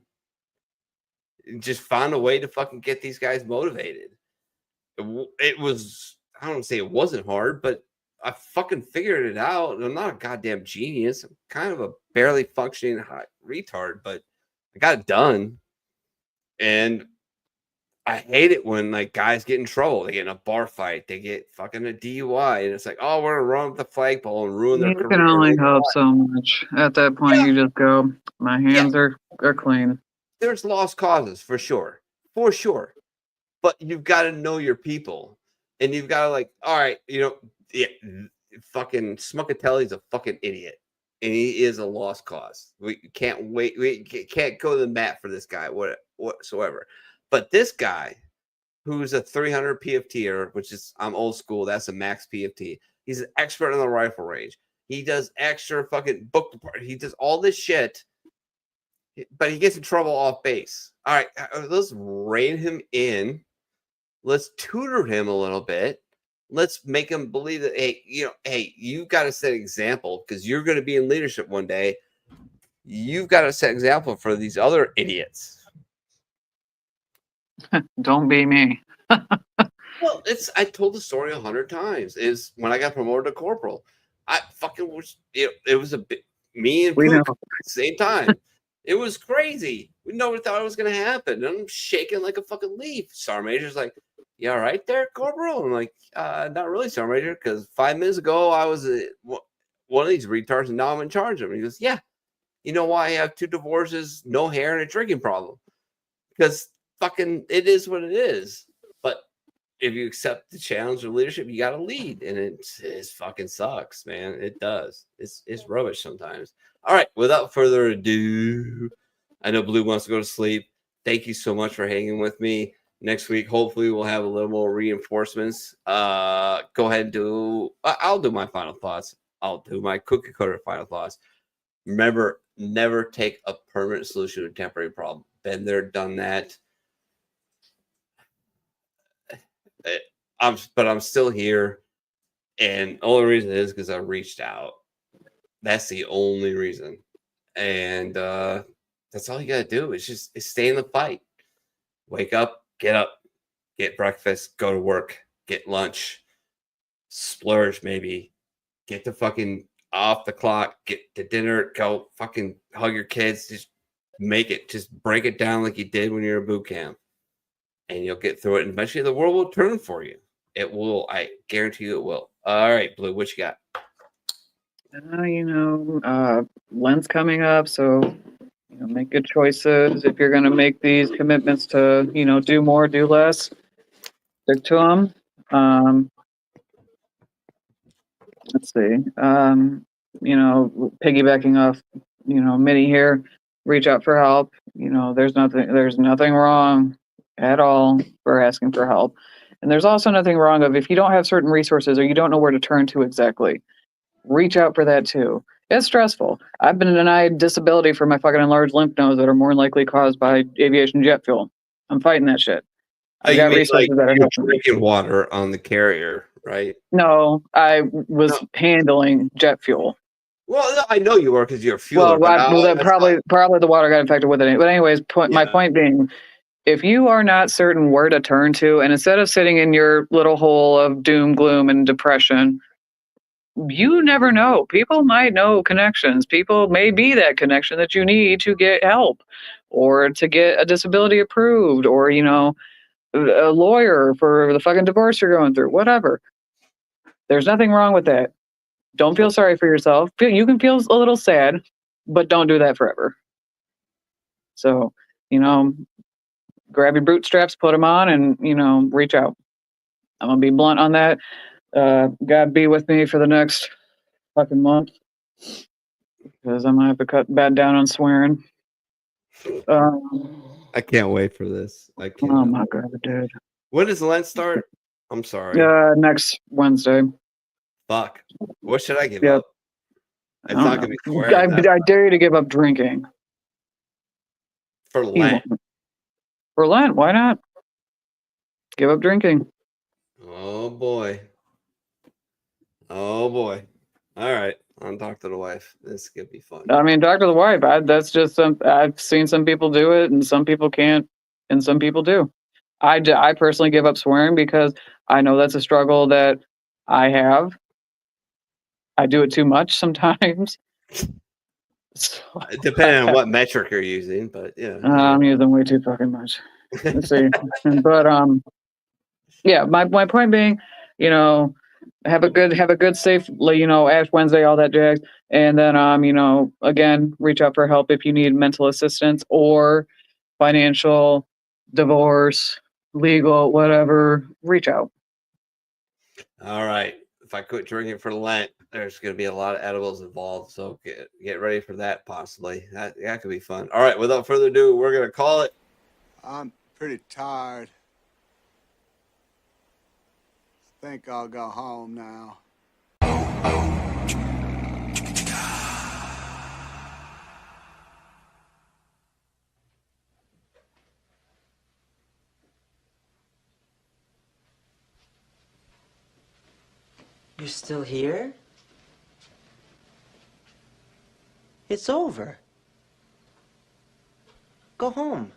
Just found a way to fucking get these guys motivated. It was, I don't want to say it wasn't hard, but I fucking figured it out. I'm not a goddamn genius. I'm kind of a barely functioning retard, but I got it done. And I hate it when like guys get in trouble. They get in a bar fight. They get fucking a DUI, and it's like, oh, we're gonna run with the flagpole and ruin their career. You can only hope so much. At that point, you just go, my hands are clean. There's lost causes for sure, but you've got to know your people, and you've got to like, all right, fucking Smuckatelli's a fucking idiot, and he is a lost cause. We can't wait. We can't go to the mat for this guy whatsoever. But this guy, who's a 300 PFTer, which is, I'm old school, that's a max PFT. He's an expert on the rifle range. He does extra fucking book report. He does all this shit, but he gets in trouble off base. All right, let's rein him in. Let's tutor him a little bit. Let's make him believe that, hey, you got to set an example because you're going to be in leadership one day. You've got to set an example for these other idiots. Don't be me. Well, I told the story 100 times. Is when I got promoted to corporal, I fucking was. It was a bit me and Pook at the same time. It was crazy. We never thought it was gonna happen. And I'm shaking like a fucking leaf. Sergeant Major's like, "You all right there, Corporal?" I'm like, "Not really, Sergeant Major, because 5 minutes ago I was one of these retards, and now I'm in charge of them." He goes, "Yeah, you know why I have 2 divorces, no hair, and a drinking problem? Because fucking it is what it is. But if you accept the challenge of leadership, you got to lead, and it fucking sucks, man. It does. It's rubbish sometimes." All right, without further ado, I know Blue wants to go to sleep. Thank you so much for hanging with me. Next week, hopefully, we'll have a little more reinforcements. Go ahead and do. I'll do my final thoughts. I'll do my cookie cutter final thoughts. Remember, never take a permanent solution to a temporary problem. Been there, done that. I'm still here, and the only reason is because I reached out. That's the only reason, and that's all you gotta do. Is stay in the fight. Wake up, get breakfast, go to work, get lunch, splurge maybe, get the fucking off the clock, get to dinner, go fucking hug your kids, just make it, just break it down like you did when you were at boot camp, and you'll get through it. And eventually the world will turn for you. It will. I guarantee you it will. All right, Blue, what you got? Lent's coming up, so make good choices. If you're going to make these commitments to, do more, do less, stick to them. Let's see. Piggybacking off, Minnie here, reach out for help. There's nothing wrong at all for asking for help. And there's also nothing wrong of if you don't have certain resources or you don't know where to turn to exactly, reach out for that too. It's stressful. I've been denied disability for my fucking enlarged lymph nodes that are more likely caused by aviation jet fuel. I'm fighting that shit. I got resources that are helping. Drinking water on the carrier, right? No, I was handling jet fuel. Well, I know you were because you're a fueler. Probably the water got infected with it. But anyways, my point being, if you are not certain where to turn to, and instead of sitting in your little hole of doom, gloom, and depression, you never know. People might know connections. People may be that connection that you need to get help or to get a disability approved or, a lawyer for the fucking divorce you're going through, whatever. There's nothing wrong with that. Don't feel sorry for yourself. You can feel a little sad, but don't do that forever. So, grab your bootstraps, put them on, and, reach out. I'm going to be blunt on that. God be with me for the next fucking month because I'm going to have to cut back down on swearing. I can't wait for this. Oh my God, dude. When does Lent start? I'm sorry. Next Wednesday. Fuck. What should I give up? It's not going to be swearing. I dare you to give up drinking. For Lent. For Lent, why not? Give up drinking. Oh boy. All right. I'll talk to the wife. This could be fun. I mean, talk to the wife. That's just I've seen some people do it and some people can't and some people do. I personally give up swearing because I know that's a struggle that I have. I do it too much sometimes. So, depending on what metric you're using, but yeah. I'm using way too fucking much. Let's see. But my point being, have a good, safe, Ash Wednesday, all that jazz. And then, again, reach out for help if you need mental assistance or financial, divorce, legal, whatever, reach out. All right. If I quit drinking for Lent, there's going to be a lot of edibles involved. So get ready for that, possibly. That could be fun. All right. Without further ado, we're going to call it. I'm pretty tired. Think I'll go home now. You're still here? It's over. Go home.